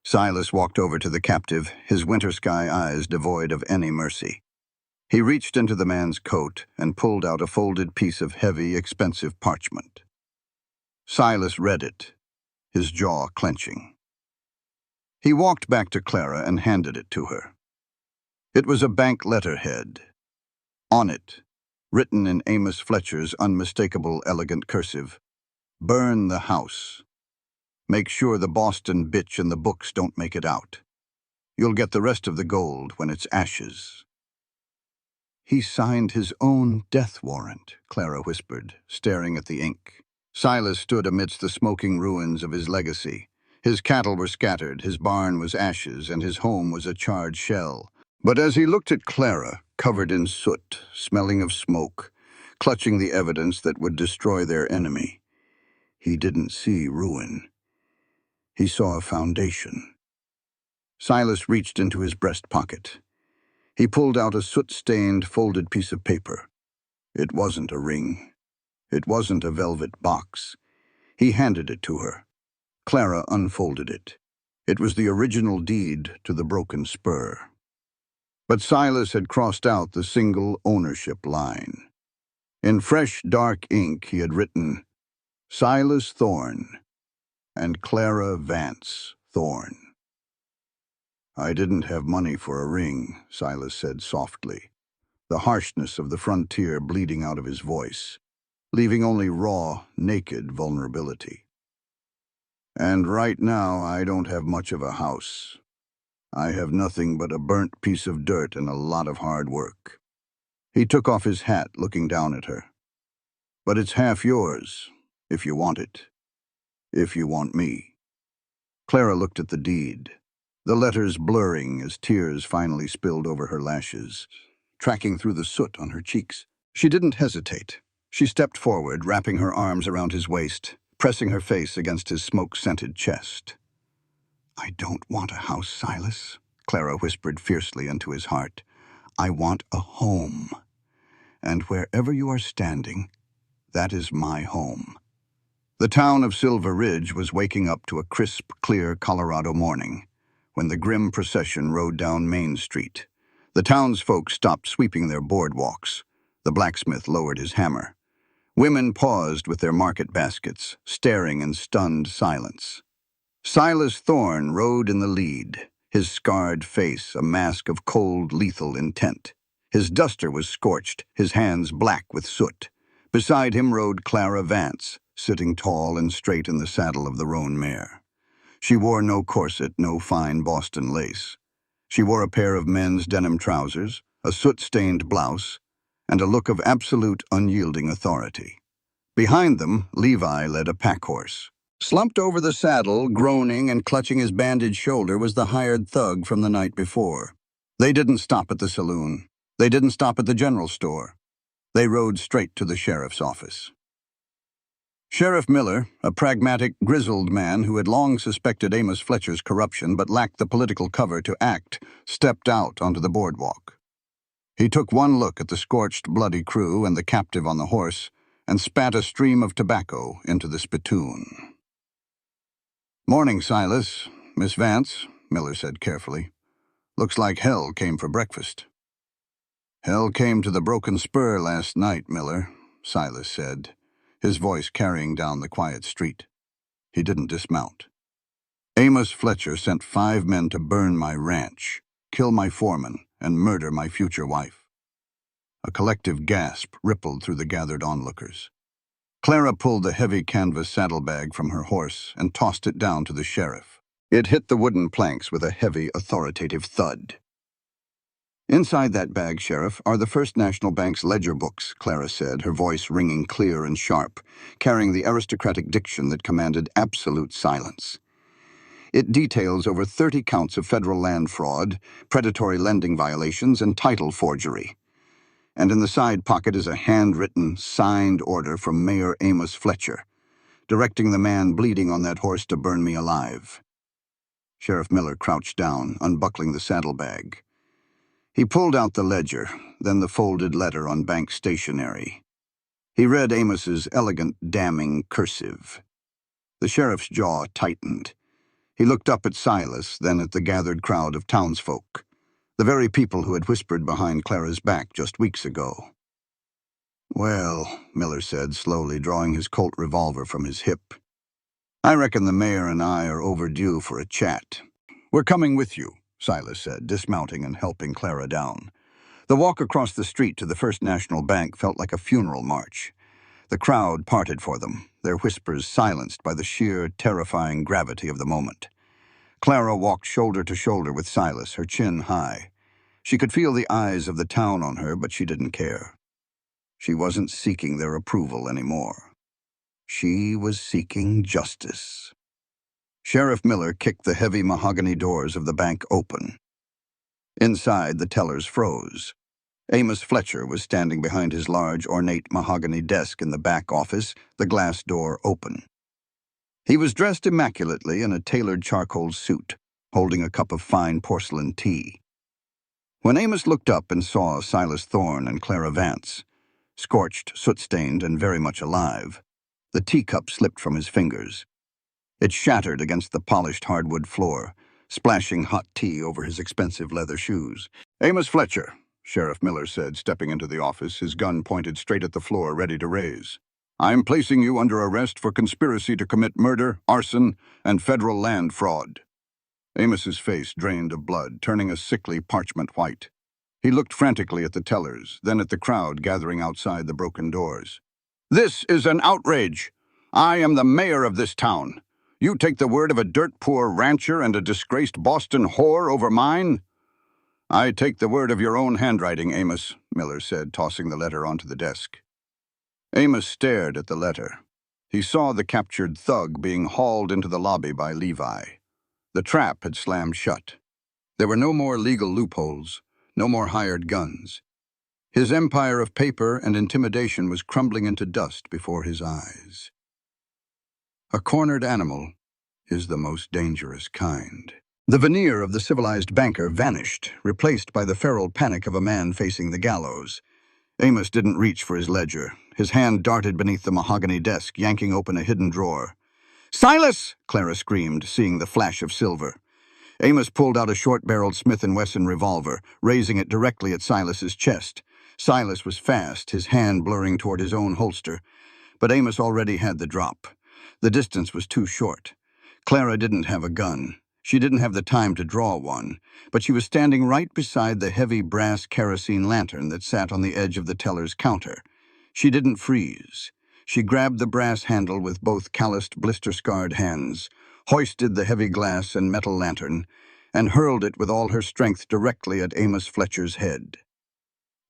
Silas walked over to the captive, his winter sky eyes devoid of any mercy. He reached into the man's coat and pulled out a folded piece of heavy, expensive parchment. Silas read it, his jaw clenching. He walked back to Clara and handed it to her. It was a bank letterhead. On it, written in Amos Fletcher's unmistakable, elegant cursive, "Burn the house. Make sure the Boston bitch and the books don't make it out. You'll get the rest of the gold when it's ashes." "He signed his own death warrant," Clara whispered, staring at the ink. Silas stood amidst the smoking ruins of his legacy. His cattle were scattered, his barn was ashes, and his home was a charred shell. But as he looked at Clara, covered in soot, smelling of smoke, clutching the evidence that would destroy their enemy, he didn't see ruin. He saw a foundation. Silas reached into his breast pocket. He pulled out a soot-stained, folded piece of paper. It wasn't a ring. It wasn't a velvet box. He handed it to her. Clara unfolded it. It was the original deed to the broken spur. But Silas had crossed out the single ownership line. In fresh, dark ink, he had written, Silas Thorne and Clara Vance Thorne. I didn't have money for a ring, Silas said softly, the harshness of the frontier bleeding out of his voice, leaving only raw, naked vulnerability. And right now, I don't have much of a house. I have nothing but a burnt piece of dirt and a lot of hard work. He took off his hat, looking down at her. But it's half yours, if you want it. If you want me. Clara looked at the deed, the letters blurring as tears finally spilled over her lashes, tracking through the soot on her cheeks. She didn't hesitate. She stepped forward, wrapping her arms around his waist, pressing her face against his smoke-scented chest. I don't want a house, Silas, Clara whispered fiercely into his heart. I want a home. And wherever you are standing, that is my home. The town of Silver Ridge was waking up to a crisp, clear Colorado morning when the grim procession rode down Main Street. The townsfolk stopped sweeping their boardwalks. The blacksmith lowered his hammer. Women paused with their market baskets, staring in stunned silence. Silas Thorne rode in the lead, his scarred face a mask of cold, lethal intent. His duster was scorched, his hands black with soot. Beside him rode Clara Vance, sitting tall and straight in the saddle of the roan mare. She wore no corset, no fine Boston lace. She wore a pair of men's denim trousers, a soot-stained blouse, and a look of absolute unyielding authority. Behind them, Levi led a pack-horse. Slumped over the saddle, groaning and clutching his bandaged shoulder, was the hired thug from the night before. They didn't stop at the saloon. They didn't stop at the general store. They rode straight to the sheriff's office. Sheriff Miller, a pragmatic, grizzled man who had long suspected Amos Fletcher's corruption but lacked the political cover to act, stepped out onto the boardwalk. He took one look at the scorched, bloody crew and the captive on the horse and spat a stream of tobacco into the spittoon. Morning, Silas. Miss Vance, Miller said carefully. Looks like hell came for breakfast. Hell came to the Broken Spur last night, Miller, Silas said, his voice carrying down the quiet street. He didn't dismount. Amos Fletcher sent 5 men to burn my ranch, kill my foreman, and murder my future wife. A collective gasp rippled through the gathered onlookers. Clara pulled the heavy canvas saddlebag from her horse and tossed it down to the sheriff. It hit the wooden planks with a heavy, authoritative thud. Inside that bag, Sheriff, are the First National Bank's ledger books, Clara said, her voice ringing clear and sharp, carrying the aristocratic diction that commanded absolute silence. It details over 30 counts of federal land fraud, predatory lending violations, and title forgery. And in the side pocket is a handwritten, signed order from Mayor Amos Fletcher, directing the man bleeding on that horse to burn me alive. Sheriff Miller crouched down, unbuckling the saddlebag. He pulled out the ledger, then the folded letter on bank stationery. He read Amos's elegant, damning cursive. The sheriff's jaw tightened. He looked up at Silas, then at the gathered crowd of townsfolk, the very people who had whispered behind Clara's back just weeks ago. Well, Miller said, slowly drawing his Colt revolver from his hip, I reckon the mayor and I are overdue for a chat. We're coming with you, Silas said, dismounting and helping Clara down. The walk across the street to the First National Bank felt like a funeral march. The crowd parted for them, their whispers silenced by the sheer, terrifying gravity of the moment. Clara walked shoulder to shoulder with Silas, her chin high. She could feel the eyes of the town on her, but she didn't care. She wasn't seeking their approval anymore. She was seeking justice. Sheriff Miller kicked the heavy mahogany doors of the bank open. Inside, the tellers froze. Amos Fletcher was standing behind his large, ornate mahogany desk in the back office, the glass door open. He was dressed immaculately in a tailored charcoal suit, holding a cup of fine porcelain tea. When Amos looked up and saw Silas Thorne and Clara Vance, scorched, soot-stained, and very much alive, the teacup slipped from his fingers. It shattered against the polished hardwood floor, splashing hot tea over his expensive leather shoes. Amos Fletcher, Sheriff Miller said, stepping into the office, his gun pointed straight at the floor, ready to raise. I'm placing you under arrest for conspiracy to commit murder, arson, and federal land fraud. Amos's face drained of blood, turning a sickly parchment white. He looked frantically at the tellers, then at the crowd gathering outside the broken doors. This is an outrage. I am the mayor of this town. You take the word of a dirt-poor rancher and a disgraced Boston whore over mine? I take the word of your own handwriting, Amos, Miller said, tossing the letter onto the desk. Amos stared at the letter. He saw the captured thug being hauled into the lobby by Levi. The trap had slammed shut. There were no more legal loopholes, no more hired guns. His empire of paper and intimidation was crumbling into dust before his eyes. A cornered animal is the most dangerous kind. The veneer of the civilized banker vanished, replaced by the feral panic of a man facing the gallows. Amos didn't reach for his ledger. His hand darted beneath the mahogany desk, yanking open a hidden drawer. "Silas!" Clara screamed, seeing the flash of silver. Amos pulled out a short-barreled Smith & Wesson revolver, raising it directly at Silas's chest. Silas was fast, his hand blurring toward his own holster, but Amos already had the drop. The distance was too short. Clara didn't have a gun. She didn't have the time to draw one, but she was standing right beside the heavy brass kerosene lantern that sat on the edge of the teller's counter. She didn't freeze. She grabbed the brass handle with both calloused, blister-scarred hands, hoisted the heavy glass and metal lantern, and hurled it with all her strength directly at Amos Fletcher's head.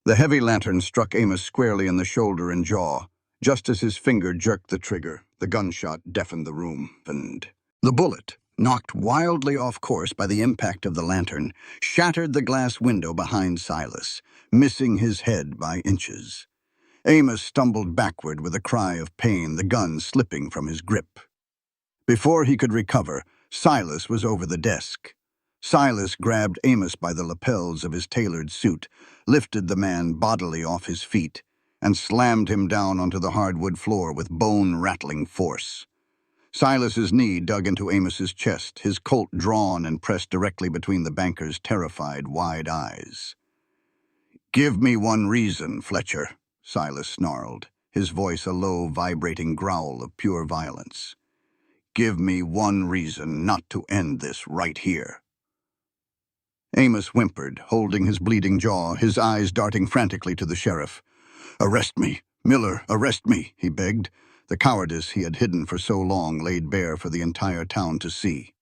The heavy lantern struck Amos squarely in the shoulder and jaw. Just as his finger jerked the trigger, the gunshot deafened the room, and the bullet, knocked wildly off course by the impact of the lantern, shattered the glass window behind Silas, missing his head by inches. Amos stumbled backward with a cry of pain, the gun slipping from his grip. Before he could recover, Silas was over the desk. Silas grabbed Amos by the lapels of his tailored suit, lifted the man bodily off his feet, and slammed him down onto the hardwood floor with bone-rattling force. Silas's knee dug into Amos's chest, his Colt drawn and pressed directly between the banker's terrified, wide eyes. "Give me one reason, Fletcher," Silas snarled, his voice a low, vibrating growl of pure violence. "Give me one reason not to end this right here." Amos whimpered, holding his bleeding jaw, his eyes darting frantically to the sheriff. "Arrest me, Miller, arrest me," he begged. The cowardice he had hidden for so long laid bare for the entire town to see.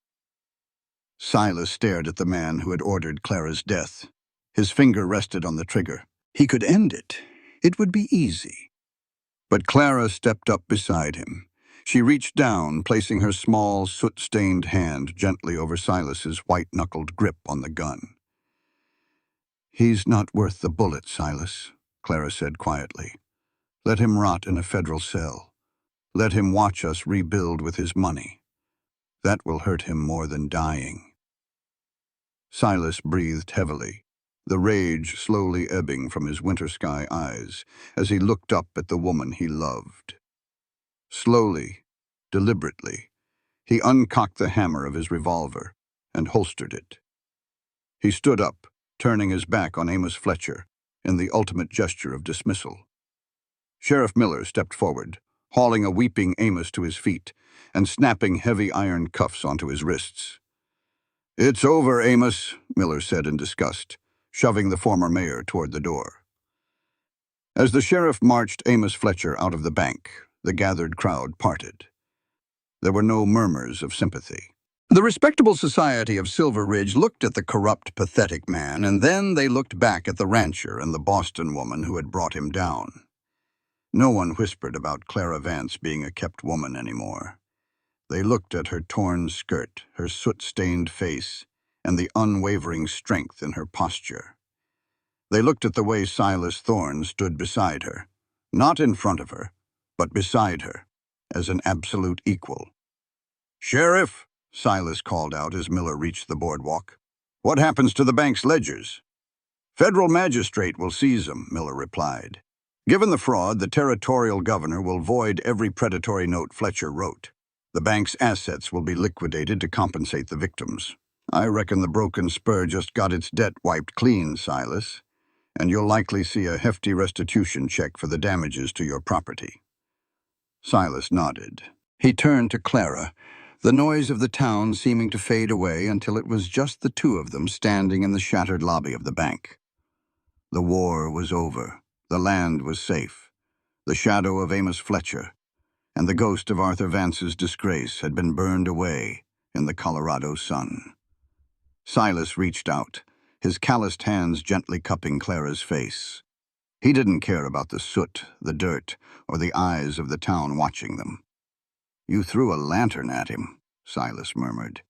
Silas stared at the man who had ordered Clara's death. His finger rested on the trigger. He could end it. It would be easy. But Clara stepped up beside him. She reached down, placing her small, soot-stained hand gently over Silas's white-knuckled grip on the gun. "He's not worth the bullet, Silas," Clara said quietly. "Let him rot in a federal cell. Let him watch us rebuild with his money. That will hurt him more than dying." Silas breathed heavily, the rage slowly ebbing from his winter-sky eyes as he looked up at the woman he loved. Slowly, deliberately, he uncocked the hammer of his revolver and holstered it. He stood up, turning his back on Amos Fletcher in the ultimate gesture of dismissal. Sheriff Miller stepped forward, hauling a weeping Amos to his feet and snapping heavy iron cuffs onto his wrists. "It's over, Amos," Miller said in disgust, shoving the former mayor toward the door. As the sheriff marched Amos Fletcher out of the bank, the gathered crowd parted. There were no murmurs of sympathy. The respectable society of Silver Ridge looked at the corrupt, pathetic man, and then they looked back at the rancher and the Boston woman who had brought him down. No one whispered about Clara Vance being a kept woman anymore. They looked at her torn skirt, her soot-stained face, and the unwavering strength in her posture. They looked at the way Silas Thorne stood beside her, not in front of her, but beside her, as an absolute equal. "Sheriff," Silas called out as Miller reached the boardwalk, "what happens to the bank's ledgers?" "Federal magistrate will seize them," Miller replied. "Given the fraud, the territorial governor will void every predatory note Fletcher wrote. The bank's assets will be liquidated to compensate the victims." I reckon the broken spur just got its debt wiped clean, Silas, and you'll likely see a hefty restitution check for the damages to your property. Silas nodded. He turned to Clara, the noise of the town seeming to fade away until it was just the two of them standing in the shattered lobby of the bank. The war was over. The land was safe. The shadow of Amos Fletcher and the ghost of Arthur Vance's disgrace had been burned away in the Colorado sun. Silas reached out, his calloused hands gently cupping Clara's face. He didn't care about the soot, the dirt, or the eyes of the town watching them. "You threw a lantern at him," Silas murmured,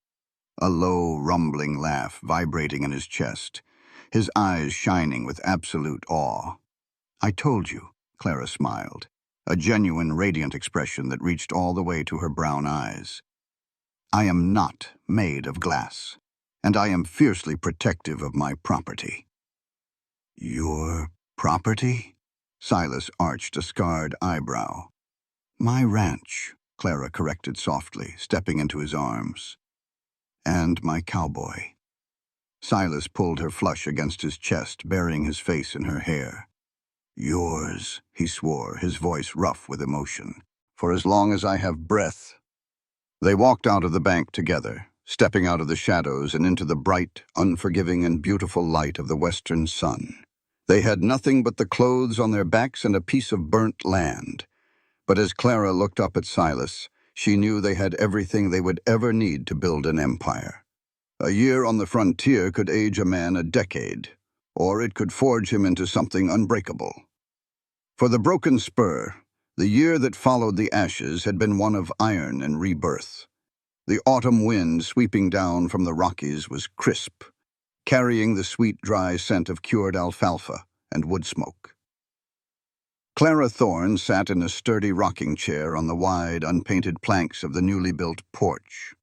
a low, rumbling laugh vibrating in his chest, his eyes shining with absolute awe. "I told you," Clara smiled, a genuine, radiant expression that reached all the way to her brown eyes. "I am not made of glass, and I am fiercely protective of my property." "Your property?" Silas arched a scarred eyebrow. "My ranch," Clara corrected softly, stepping into his arms. "And my cowboy." Silas pulled her flush against his chest, burying his face in her hair. "Yours," he swore, his voice rough with emotion, "for as long as I have breath." They walked out of the bank together, stepping out of the shadows and into the bright, unforgiving, and beautiful light of the western sun. They had nothing but the clothes on their backs and a piece of burnt land. But as Clara looked up at Silas, she knew they had everything they would ever need to build an empire. A year on the frontier could age a man a decade, or it could forge him into something unbreakable. For the broken spur, the year that followed the ashes had been one of iron and rebirth. The autumn wind sweeping down from the Rockies was crisp, carrying the sweet, dry scent of cured alfalfa and wood smoke. Clara Thorne sat in a sturdy rocking chair on the wide, unpainted planks of the newly built porch.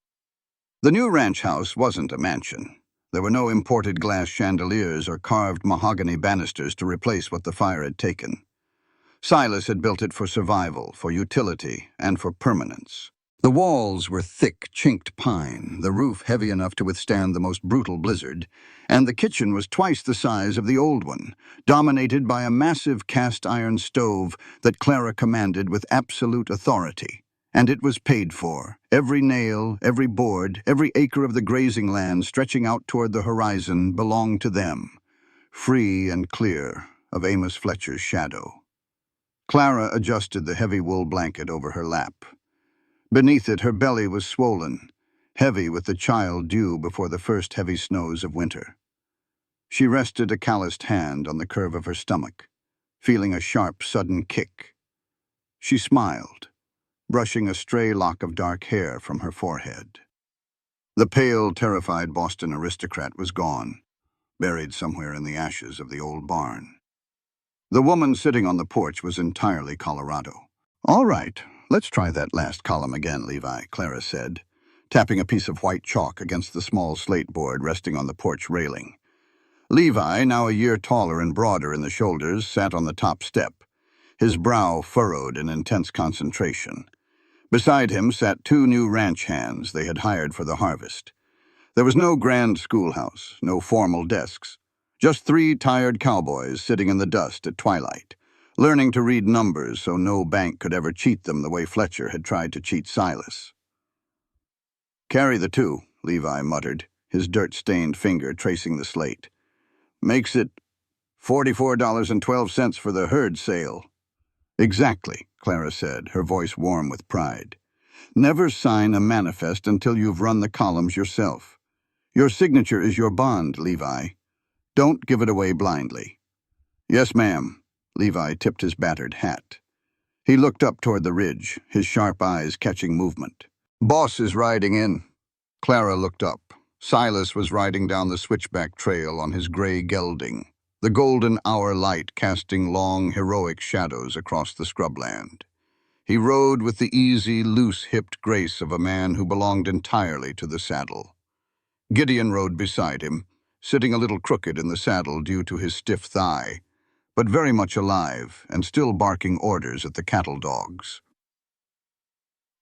The new ranch house wasn't a mansion. There were no imported glass chandeliers or carved mahogany banisters to replace what the fire had taken. Silas had built it for survival, for utility, and for permanence. The walls were thick, chinked pine, the roof heavy enough to withstand the most brutal blizzard, and the kitchen was twice the size of the old one, dominated by a massive cast-iron stove that Clara commanded with absolute authority. And it was paid for. Every nail, every board, every acre of the grazing land stretching out toward the horizon belonged to them, free and clear of Amos Fletcher's shadow. Clara adjusted the heavy wool blanket over her lap. Beneath it, her belly was swollen, heavy with the child due before the first heavy snows of winter. She rested a calloused hand on the curve of her stomach, feeling a sharp, sudden kick. She smiled, brushing a stray lock of dark hair from her forehead. The pale, terrified Boston aristocrat was gone, buried somewhere in the ashes of the old barn. The woman sitting on the porch was entirely Colorado. "All right, let's try that last column again, Levi," Clara said, tapping a piece of white chalk against the small slate board resting on the porch railing. Levi, now a year taller and broader in the shoulders, sat on the top step, his brow furrowed in intense concentration. Beside him sat two new ranch hands they had hired for the harvest. There was no grand schoolhouse, no formal desks, just three tired cowboys sitting in the dust at twilight, learning to read numbers so no bank could ever cheat them the way Fletcher had tried to cheat Silas. "Carry the two," Levi muttered, his dirt-stained finger tracing the slate. "Makes it $44.12 for the herd sale." "Exactly," Clara said, her voice warm with pride. "Never sign a manifest until you've run the columns yourself. Your signature is your bond, Levi. Don't give it away blindly." "Yes, ma'am." Levi tipped his battered hat. He looked up toward the ridge, his sharp eyes catching movement. "Boss is riding in." Clara looked up. Silas was riding down the switchback trail on his gray gelding, the golden hour light casting long, heroic shadows across the scrubland. He rode with the easy, loose-hipped grace of a man who belonged entirely to the saddle. Gideon rode beside him, sitting a little crooked in the saddle due to his stiff thigh, but very much alive and still barking orders at the cattle dogs.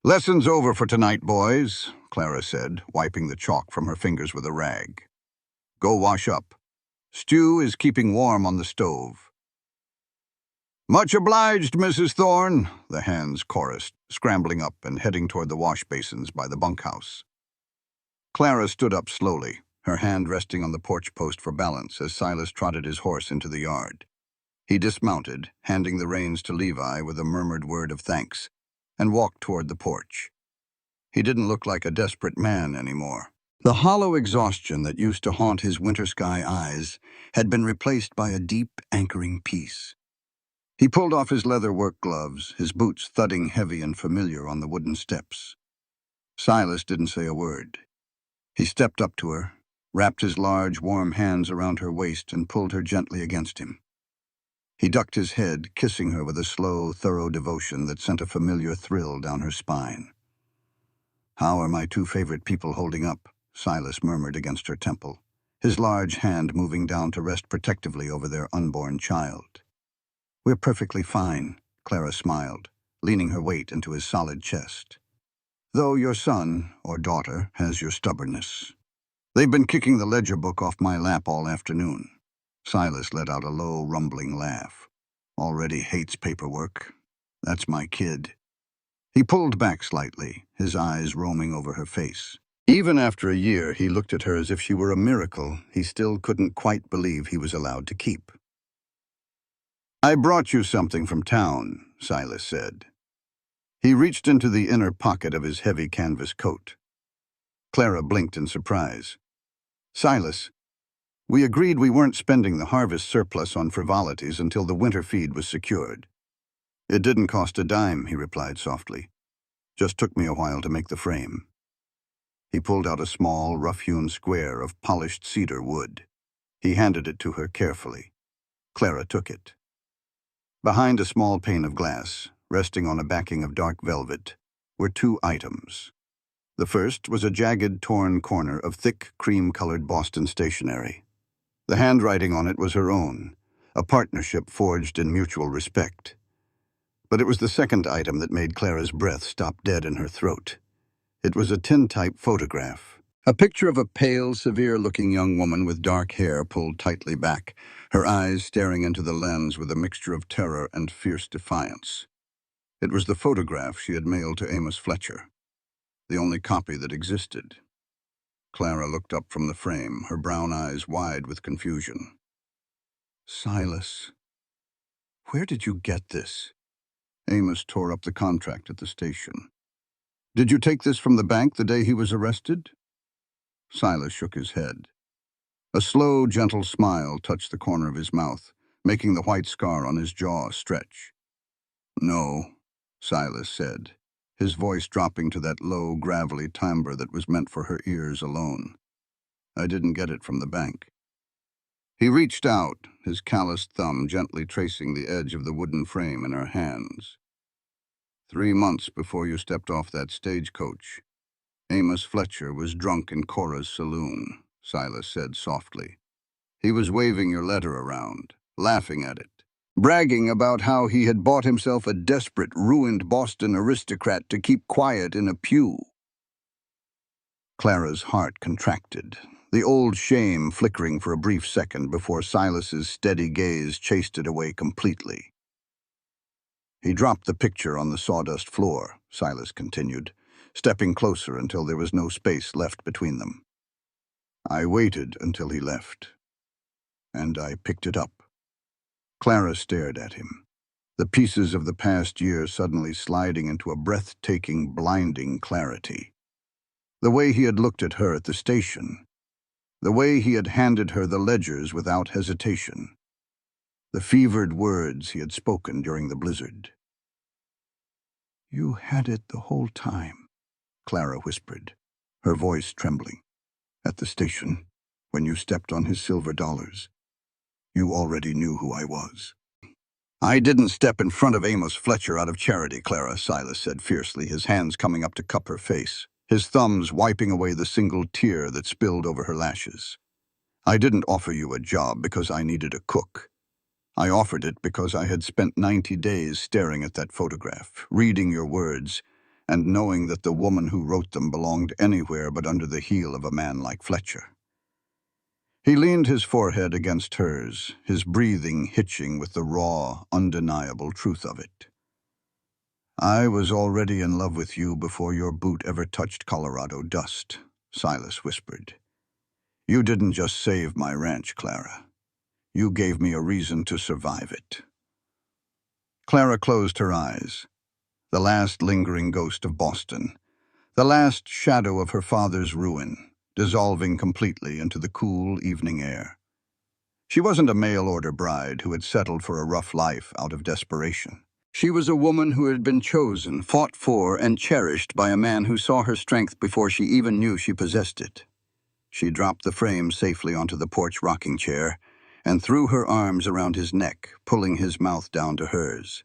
"Lesson's over for tonight, boys. Clara said, wiping the chalk from her fingers with a rag. Go wash up. Stew is keeping warm on the stove. Much obliged, Mrs. Thorne, the hands chorused, scrambling up and heading toward the wash basins by the bunkhouse. Clara stood up slowly, her hand resting on the porch post for balance as Silas trotted his horse into the yard. He dismounted, handing the reins to Levi with a murmured word of thanks, and walked toward the porch. He didn't look like a desperate man anymore. The hollow exhaustion that used to haunt his winter sky eyes had been replaced by a deep, anchoring peace. He pulled off his leather work gloves, his boots thudding heavy and familiar on the wooden steps. Silas didn't say a word. He stepped up to her, wrapped his large, warm hands around her waist, and pulled her gently against him. He ducked his head, kissing her with a slow, thorough devotion that sent a familiar thrill down her spine. "How are my two favorite people holding up?" Silas murmured against her temple, his large hand moving down to rest protectively over their unborn child. "We're perfectly fine," Clara smiled, leaning her weight into his solid chest. "Though your son, or daughter, has your stubbornness. They've been kicking the ledger book off my lap all afternoon." Silas let out a low, rumbling laugh. "Already hates paperwork. That's my kid." He pulled back slightly, his eyes roaming over her face. Even after a year, he looked at her as if she were a miracle he still couldn't quite believe he was allowed to keep. "I brought you something from town," Silas said. He reached into the inner pocket of his heavy canvas coat. Clara blinked in surprise. "Silas, we agreed we weren't spending the harvest surplus on frivolities until the winter feed was secured." "It didn't cost a dime," he replied softly. "Just took me a while to make the frame." He pulled out a small, rough-hewn square of polished cedar wood. He handed it to her carefully. Clara took it. Behind a small pane of glass, resting on a backing of dark velvet, were two items. The first was a jagged, torn corner of thick, cream-colored Boston stationery. The handwriting on it was her own, a partnership forged in mutual respect. But it was the second item that made Clara's breath stop dead in her throat. It was a tintype photograph. A picture of a pale, severe-looking young woman with dark hair pulled tightly back, her eyes staring into the lens with a mixture of terror and fierce defiance. It was the photograph she had mailed to Amos Fletcher, the only copy that existed. Clara looked up from the frame, her brown eyes wide with confusion. "Silas, where did you get this?" Amos tore up the contract at the station. "Did you take this from the bank the day he was arrested?" Silas shook his head. A slow, gentle smile touched the corner of his mouth, making the white scar on his jaw stretch. "No," Silas said, his voice dropping to that low, gravelly timbre that was meant for her ears alone. "I didn't get it from the bank." He reached out, his calloused thumb gently tracing the edge of the wooden frame in her hands. 3 months before you stepped off that stagecoach, Amos Fletcher was drunk in Cora's saloon," Silas said softly. "He was waving your letter around, laughing at it, bragging about how he had bought himself a desperate, ruined Boston aristocrat to keep quiet in a pew." Clara's heart contracted, the old shame flickering for a brief second before Silas's steady gaze chased it away completely. "He dropped the picture on the sawdust floor," Silas continued, stepping closer until there was no space left between them. "I waited until he left, and I picked it up." Clara stared at him, the pieces of the past year suddenly sliding into a breathtaking, blinding clarity. The way he had looked at her at the station, the way he had handed her the ledgers without hesitation, the fevered words he had spoken during the blizzard. "You had it the whole time," Clara whispered, her voice trembling. "At the station, when you stepped on his silver dollars, you already knew who I was." "I didn't step in front of Amos Fletcher out of charity, Clara," Silas said fiercely, his hands coming up to cup her face, his thumbs wiping away the single tear that spilled over her lashes. "I didn't offer you a job because I needed a cook. I offered it because I had spent 90 days staring at that photograph, reading your words, and knowing that the woman who wrote them belonged anywhere but under the heel of a man like Fletcher. He leaned his forehead against hers, his breathing hitching with the raw, undeniable truth of it. "I was already in love with you before your boot ever touched Colorado dust," Silas whispered. "You didn't just save my ranch, Clara. You gave me a reason to survive it." Clara closed her eyes. The last lingering ghost of Boston, the last shadow of her father's ruin, dissolving completely into the cool evening air. She wasn't a mail-order bride who had settled for a rough life out of desperation. She was a woman who had been chosen, fought for, and cherished by a man who saw her strength before she even knew she possessed it. She dropped the frame safely onto the porch rocking chair and threw her arms around his neck, pulling his mouth down to hers.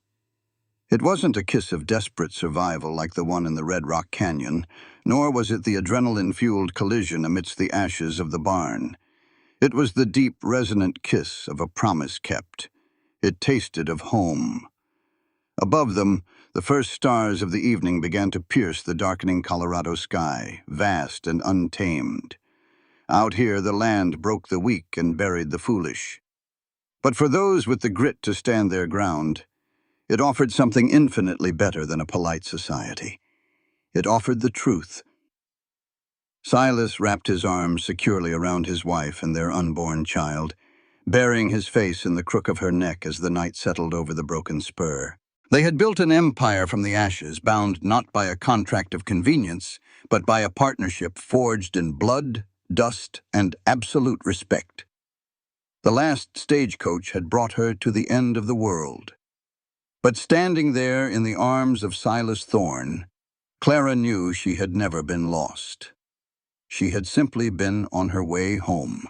It wasn't a kiss of desperate survival like the one in the Red Rock Canyon, nor was it the adrenaline-fueled collision amidst the ashes of the barn. It was the deep, resonant kiss of a promise kept. It tasted of home. Above them, the first stars of the evening began to pierce the darkening Colorado sky, vast and untamed. Out here, the land broke the weak and buried the foolish. But for those with the grit to stand their ground, it offered something infinitely better than a polite society. It offered the truth. Silas wrapped his arms securely around his wife and their unborn child, burying his face in the crook of her neck as the night settled over the broken spur. They had built an empire from the ashes, bound not by a contract of convenience, but by a partnership forged in blood, dust, and absolute respect. The last stagecoach had brought her to the end of the world. But standing there in the arms of Silas Thorne, Clara knew she had never been lost. She had simply been on her way home.